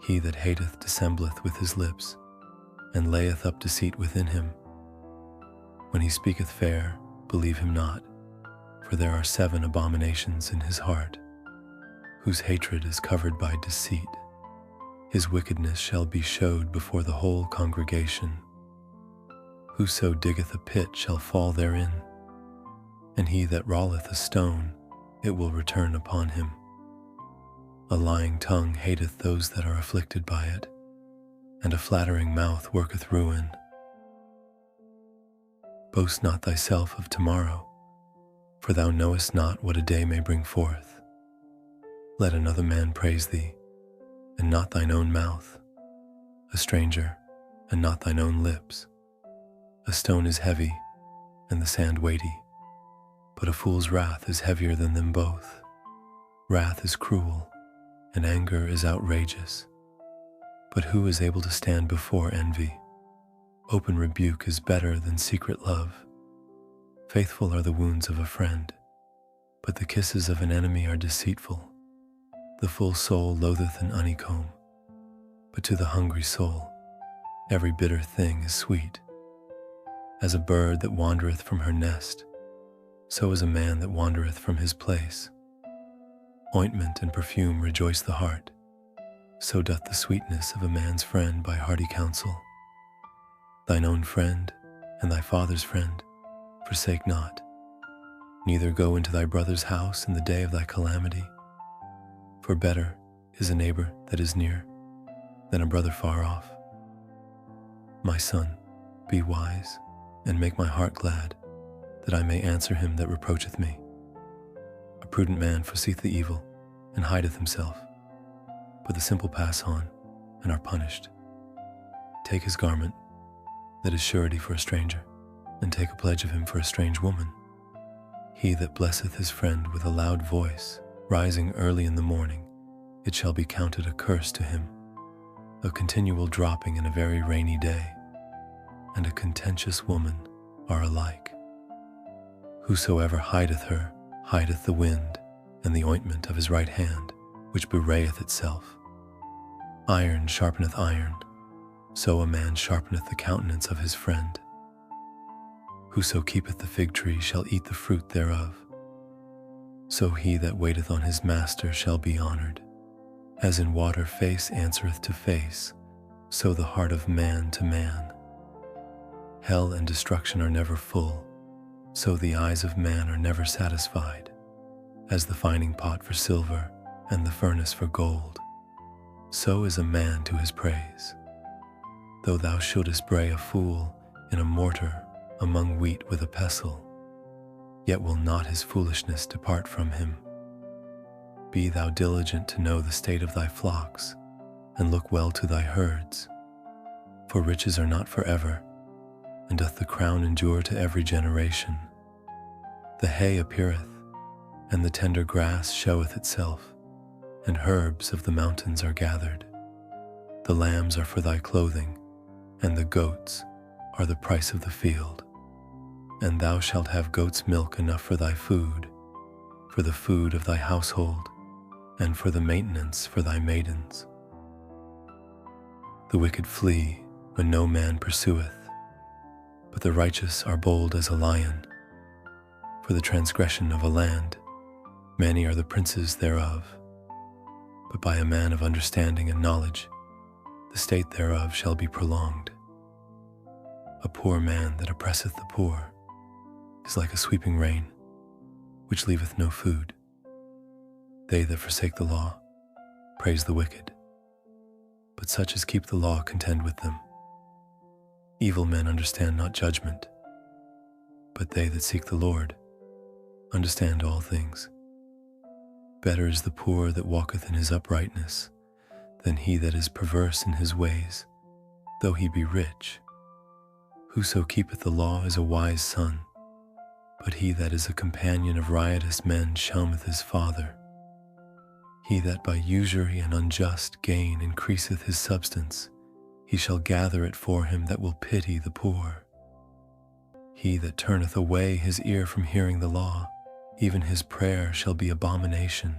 He that hateth dissembleth with his lips, and layeth up deceit within him. When he speaketh fair, believe him not, for there are 7 abominations in his heart, whose hatred is covered by deceit. His wickedness shall be showed before the whole congregation. Whoso diggeth a pit shall fall therein, and he that rolleth a stone, it will return upon him. A lying tongue hateth those that are afflicted by it, and a flattering mouth worketh ruin. Boast not thyself of tomorrow, for thou knowest not what a day may bring forth. Let another man praise thee, and not thine own mouth, a stranger, and not thine own lips. A stone is heavy, and the sand weighty, but a fool's wrath is heavier than them both. Wrath is cruel, and anger is outrageous. But who is able to stand before envy? Open rebuke is better than secret love. Faithful are the wounds of a friend, but the kisses of an enemy are deceitful. The full soul loatheth an honeycomb, but to the hungry soul every bitter thing is sweet. As a bird that wandereth from her nest, so is a man that wandereth from his place. Ointment and perfume rejoice the heart, so doth the sweetness of a man's friend by hearty counsel. Thine own friend and thy father's friend forsake not, neither go into thy brother's house in the day of thy calamity. For better is a neighbor that is near than a brother far off. My son, be wise, and make my heart glad, that I may answer him that reproacheth me. A prudent man foreseeth the evil, and hideth himself, but the simple pass on, and are punished. Take his garment, that is surety for a stranger, and take a pledge of him for a strange woman. He that blesseth his friend with a loud voice, rising early in the morning, it shall be counted a curse to him. A continual dropping in a very rainy day, and a contentious woman are alike. Whosoever hideth her, hideth the wind, and the ointment of his right hand, which bewrayeth itself. Iron sharpeneth iron, so a man sharpeneth the countenance of his friend. Whoso keepeth the fig tree shall eat the fruit thereof. So he that waiteth on his master shall be honored. As in water face answereth to face, so the heart of man to man. Hell and destruction are never full, so the eyes of man are never satisfied. As the fining pot for silver, and the furnace for gold, so is a man to his praise. Though thou shouldest bray a fool in a mortar among wheat with a pestle, yet will not his foolishness depart from him. Be thou diligent to know the state of thy flocks, and look well to thy herds. For riches are not forever, and doth the crown endure to every generation. The hay appeareth, and the tender grass showeth itself, and herbs of the mountains are gathered. The lambs are for thy clothing, and the goats are the price of the field. And thou shalt have goat's milk enough for thy food, for the food of thy household, and for the maintenance for thy maidens. The wicked flee when no man pursueth, but the righteous are bold as a lion. For the transgression of a land, many are the princes thereof, but by a man of understanding and knowledge, the state thereof shall be prolonged. A poor man that oppresseth the poor is like a sweeping rain, which leaveth no food. They that forsake the law praise the wicked, but such as keep the law contend with them. Evil men understand not judgment, but they that seek the Lord understand all things. Better is the poor that walketh in his uprightness than he that is perverse in his ways, though he be rich. Whoso keepeth the law is a wise son, but he that is a companion of riotous men shameth his father. He that by usury and unjust gain increaseth his substance, he shall gather it for him that will pity the poor. He that turneth away his ear from hearing the law, even his prayer shall be abomination.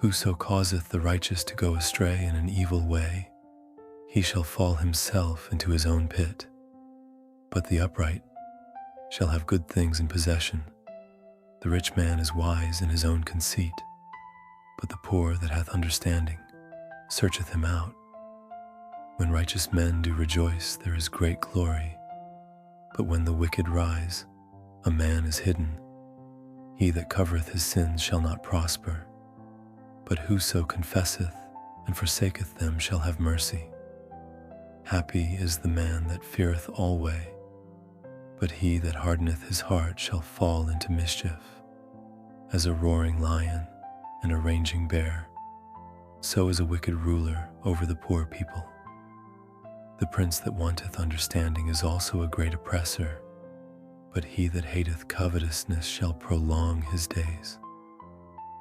Whoso causeth the righteous to go astray in an evil way, he shall fall himself into his own pit. But the upright shall have good things in possession. The rich man is wise in his own conceit, but the poor that hath understanding searcheth him out. When righteous men do rejoice, there is great glory, but when the wicked rise, a man is hidden. He that covereth his sins shall not prosper, but whoso confesseth and forsaketh them shall have mercy. Happy is the man that feareth alway, but he that hardeneth his heart shall fall into mischief. As a roaring lion and a raging bear, so is a wicked ruler over the poor people. The prince that wanteth understanding is also a great oppressor, but he that hateth covetousness shall prolong his days.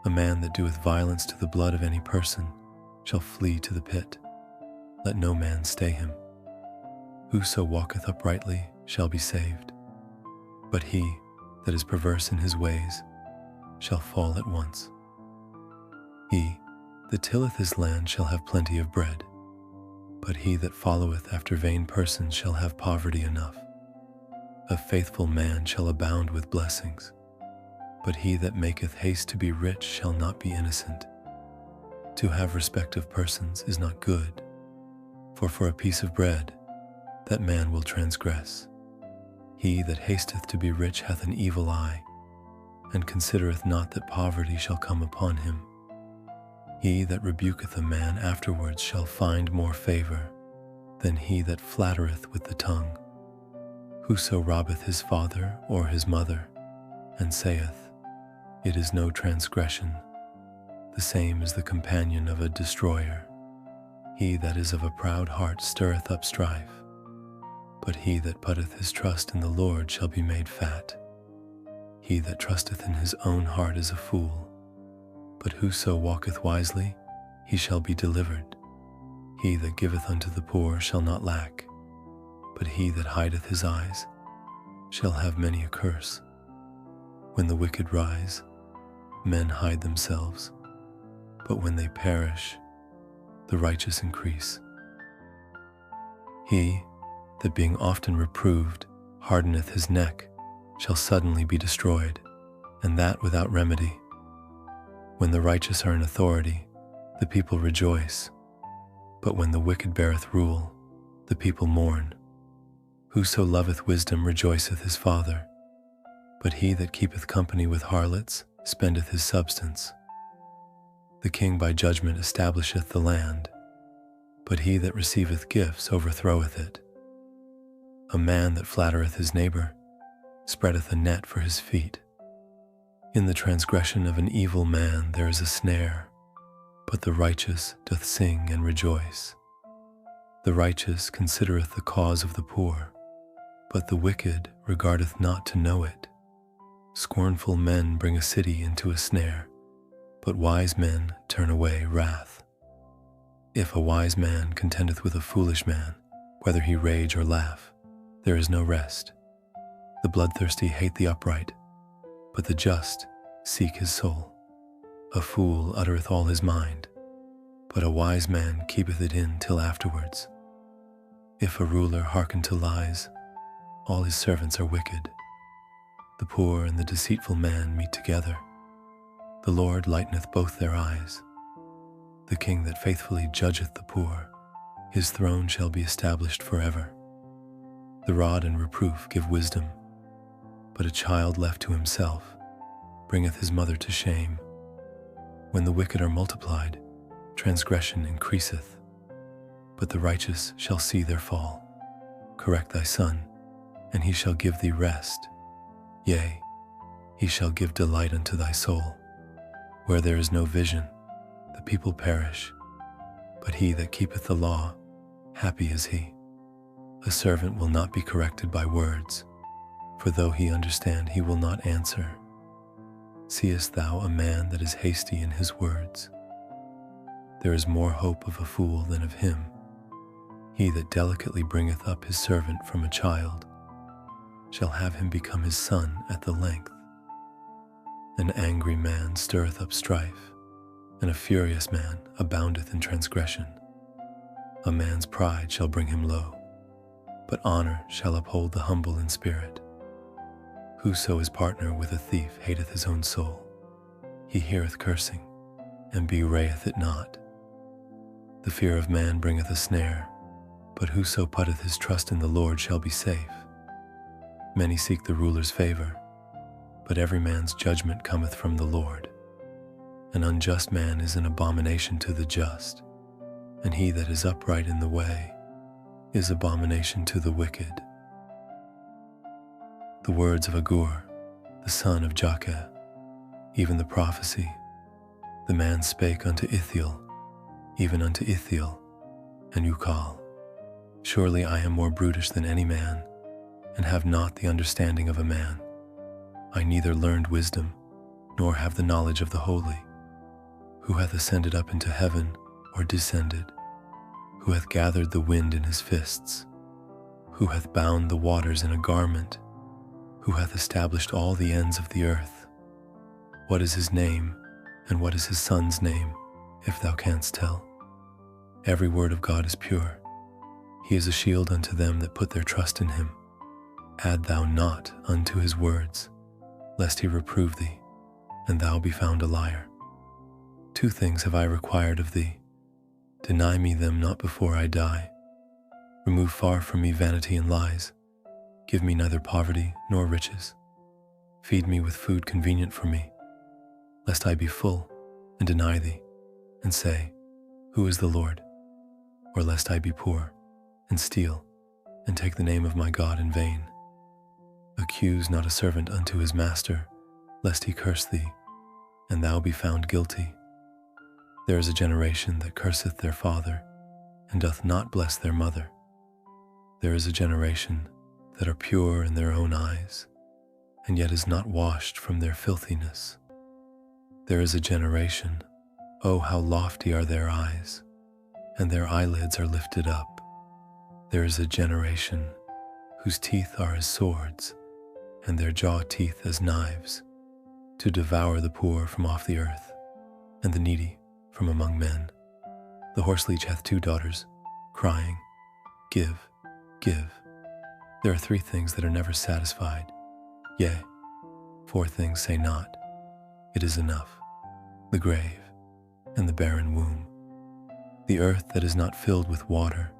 A man that doeth violence to the blood of any person shall flee to the pit. Let no man stay him. Whoso walketh uprightly shall be saved, but he that is perverse in his ways shall fall at once. He that tilleth his land shall have plenty of bread, but he that followeth after vain persons shall have poverty enough. A faithful man shall abound with blessings, but he that maketh haste to be rich shall not be innocent. To have respect of persons is not good, for a piece of bread that man will transgress. He that hasteth to be rich hath an evil eye, and considereth not that poverty shall come upon him. He that rebuketh a man afterwards shall find more favor than he that flattereth with the tongue. Whoso robbeth his father or his mother, and saith, It is no transgression, the same is the companion of a destroyer. He that is of a proud heart stirreth up strife, but he that putteth his trust in the Lord shall be made fat. He that trusteth in his own heart is a fool, but whoso walketh wisely, he shall be delivered. He that giveth unto the poor shall not lack, but he that hideth his eyes shall have many a curse. When the wicked rise, men hide themselves, but when they perish, the righteous increase. He that being often reproved hardeneth his neck shall suddenly be destroyed, and that without remedy. When the righteous are in authority, the people rejoice, but when the wicked beareth rule, the people mourn. Whoso loveth wisdom rejoiceth his father, but he that keepeth company with harlots spendeth his substance. The king by judgment establisheth the land, but he that receiveth gifts overthroweth it. A man that flattereth his neighbor spreadeth a net for his feet. In the transgression of an evil man there is a snare, but the righteous doth sing and rejoice. The righteous considereth the cause of the poor, but the wicked regardeth not to know it. Scornful men bring a city into a snare, but wise men turn away wrath. If a wise man contendeth with a foolish man, whether he rage or laugh, there is no rest. The bloodthirsty hate the upright, but the just seek his soul. A fool uttereth all his mind, but a wise man keepeth it in till afterwards. If a ruler hearken to lies, all his servants are wicked. The poor and the deceitful man meet together. The Lord lighteneth both their eyes. The king that faithfully judgeth the poor, his throne shall be established forever. The rod and reproof give wisdom, but a child left to himself bringeth his mother to shame. When the wicked are multiplied, transgression increaseth, but the righteous shall see their fall. Correct thy son, and he shall give thee rest. Yea, he shall give delight unto thy soul. Where there is no vision, the people perish, but he that keepeth the law, happy is he. A servant will not be corrected by words, for though he understand, he will not answer. Seest thou a man that is hasty in his words? There is more hope of a fool than of him. He that delicately bringeth up his servant from a child shall have him become his son at the length. An angry man stirreth up strife, and a furious man aboundeth in transgression. A man's pride shall bring him low, but honor shall uphold the humble in spirit. Whoso is partner with a thief hateth his own soul. He heareth cursing, and bewrayeth it not. The fear of man bringeth a snare, but whoso putteth his trust in the Lord shall be safe. Many seek the ruler's favor, but every man's judgment cometh from the Lord. An unjust man is an abomination to the just, and he that is upright in the way is abomination to the wicked. The words of Agur, the son of Jakeh, even the prophecy, the man spake unto Ithiel, even unto Ithiel, and Ukal. Surely I am more brutish than any man, and have not the understanding of a man. I neither learned wisdom, nor have the knowledge of the holy. Who hath ascended up into heaven, or descended? Who hath gathered the wind in his fists? Who hath bound the waters in a garment? Who hath established all the ends of the earth? What is his name, and what is his son's name, if thou canst tell? Every word of God is pure. He is a shield unto them that put their trust in him. Add thou not unto his words, lest he reprove thee, and thou be found a liar. 2 things have I required of thee. Deny me them not before I die. Remove far from me vanity and lies. Give me neither poverty nor riches. Feed me with food convenient for me, lest I be full and deny thee, and say, Who is the Lord? Or lest I be poor and steal, and take the name of my God in vain. Accuse not a servant unto his master, lest he curse thee, and thou be found guilty. There is a generation that curseth their father, and doth not bless their mother. There is a generation that are pure in their own eyes, and yet is not washed from their filthiness. There is a generation, oh, how lofty are their eyes, and their eyelids are lifted up. There is a generation whose teeth are as swords, and their jaw teeth as knives, to devour the poor from off the earth, and the needy from among men. The horseleech hath 2 daughters, crying, Give, give. There are 3 things that are never satisfied, yea, 4 things say not, It is enough, the grave, and the barren womb, the earth that is not filled with water,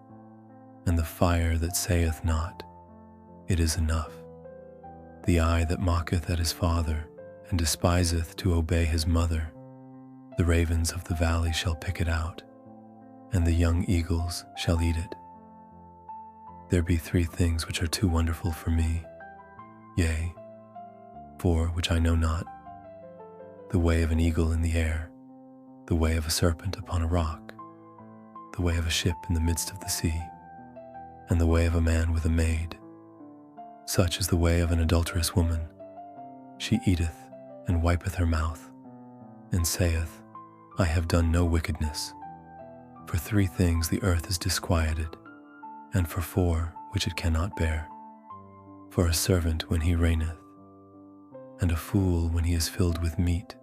and the fire that saith not, It is enough, the eye that mocketh at his father, and despiseth to obey his mother. The ravens of the valley shall pick it out, and the young eagles shall eat it. There be 3 things which are too wonderful for me, yea, 4 which I know not: the way of an eagle in the air, the way of a serpent upon a rock, the way of a ship in the midst of the sea, and the way of a man with a maid. Such is the way of an adulterous woman. She eateth and wipeth her mouth, and saith, I have done no wickedness. For 3 things the earth is disquieted, and for 4 which it cannot bear: for a servant when he reigneth, and a fool when he is filled with meat,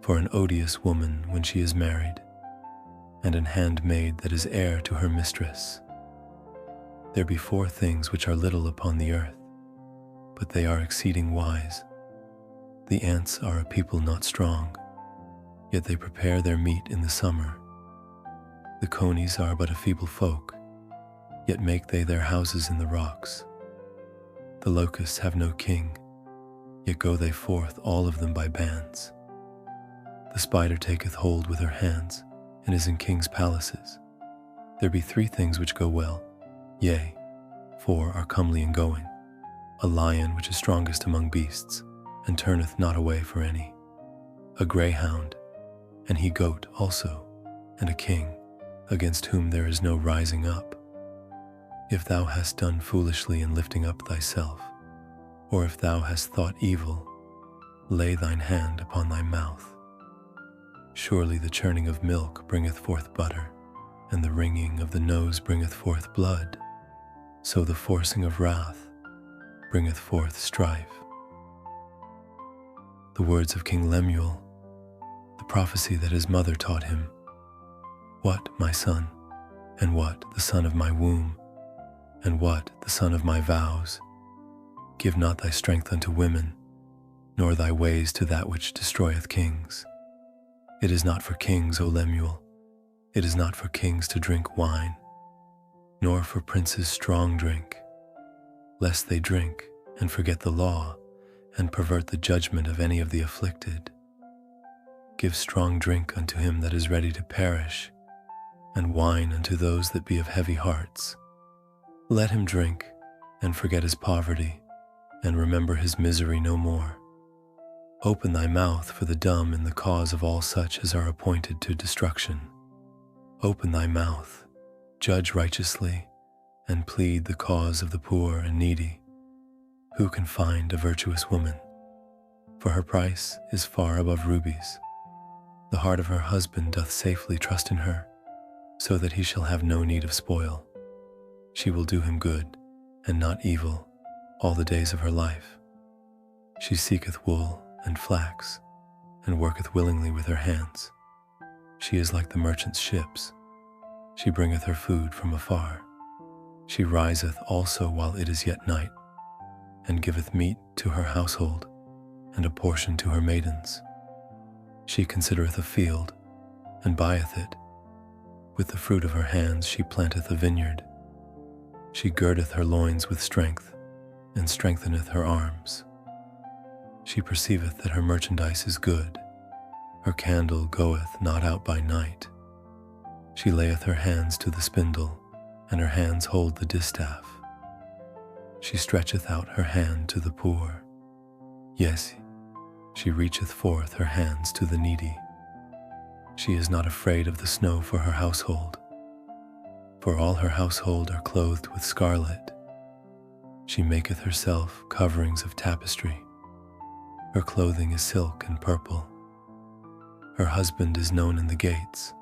for an odious woman when she is married, and an handmaid that is heir to her mistress. There be 4 things which are little upon the earth, but they are exceeding wise. The ants are a people not strong, yet they prepare their meat in the summer. The conies are but a feeble folk, yet make they their houses in the rocks. The locusts have no king, yet go they forth all of them by bands. The spider taketh hold with her hands, and is in kings' palaces. There be 3 things which go well, yea, 4 are comely in going: a lion which is strongest among beasts, and turneth not away for any; a greyhound, and he goat also, and a king, against whom there is no rising up. If thou hast done foolishly in lifting up thyself, or if thou hast thought evil, lay thine hand upon thy mouth. Surely the churning of milk bringeth forth butter, and the wringing of the nose bringeth forth blood. So the forcing of wrath bringeth forth strife. The words of King Lemuel, the prophecy that his mother taught him. What, my son, and what, the son of my womb, and what, the son of my vows? Give not thy strength unto women, nor thy ways to that which destroyeth kings. It is not for kings, O Lemuel, it is not for kings to drink wine, nor for princes strong drink, lest they drink and forget the law, and pervert the judgment of any of the afflicted. Give strong drink unto him that is ready to perish, and wine unto those that be of heavy hearts. Let him drink, and forget his poverty, and remember his misery no more. Open thy mouth for the dumb in the cause of all such as are appointed to destruction. Open thy mouth, judge righteously, and plead the cause of the poor and needy. Who can find a virtuous woman? For her price is far above rubies. The heart of her husband doth safely trust in her, so that he shall have no need of spoil. She will do him good, and not evil, all the days of her life. She seeketh wool and flax, and worketh willingly with her hands. She is like the merchant's ships. She bringeth her food from afar. She riseth also while it is yet night, and giveth meat to her household, and a portion to her maidens. She considereth a field, and buyeth it. With the fruit of her hands she planteth a vineyard. She girdeth her loins with strength, and strengtheneth her arms. She perceiveth that her merchandise is good. Her candle goeth not out by night. She layeth her hands to the spindle, and her hands hold the distaff. She stretcheth out her hand to the poor. Yes, she reacheth forth her hands to the needy. She is not afraid of the snow for her household, for all her household are clothed with scarlet. She maketh herself coverings of tapestry. Her clothing is silk and purple. Her husband is known in the gates,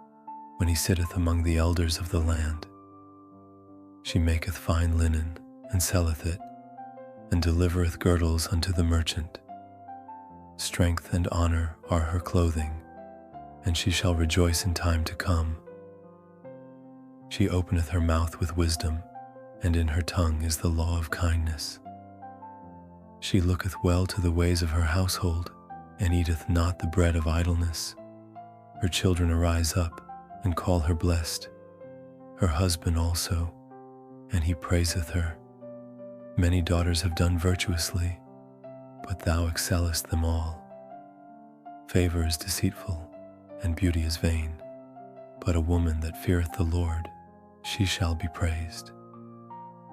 when he sitteth among the elders of the land. She maketh fine linen, and selleth it, and delivereth girdles unto the merchant. Strength and honor are her clothing, and she shall rejoice in time to come. She openeth her mouth with wisdom, and in her tongue is the law of kindness. She looketh well to the ways of her household, and eateth not the bread of idleness. Her children arise up, and call her blessed, her husband also, and he praiseth her. Many daughters have done virtuously, but thou excellest them all. Favor is deceitful, and beauty is vain, but a woman that feareth the Lord, she shall be praised.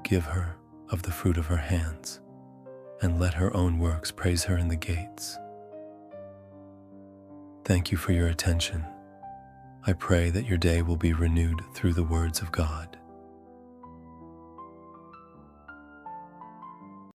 Give her of the fruit of her hands, and let her own works praise her in the gates. Thank you for your attention. I pray that your day will be renewed through the words of God.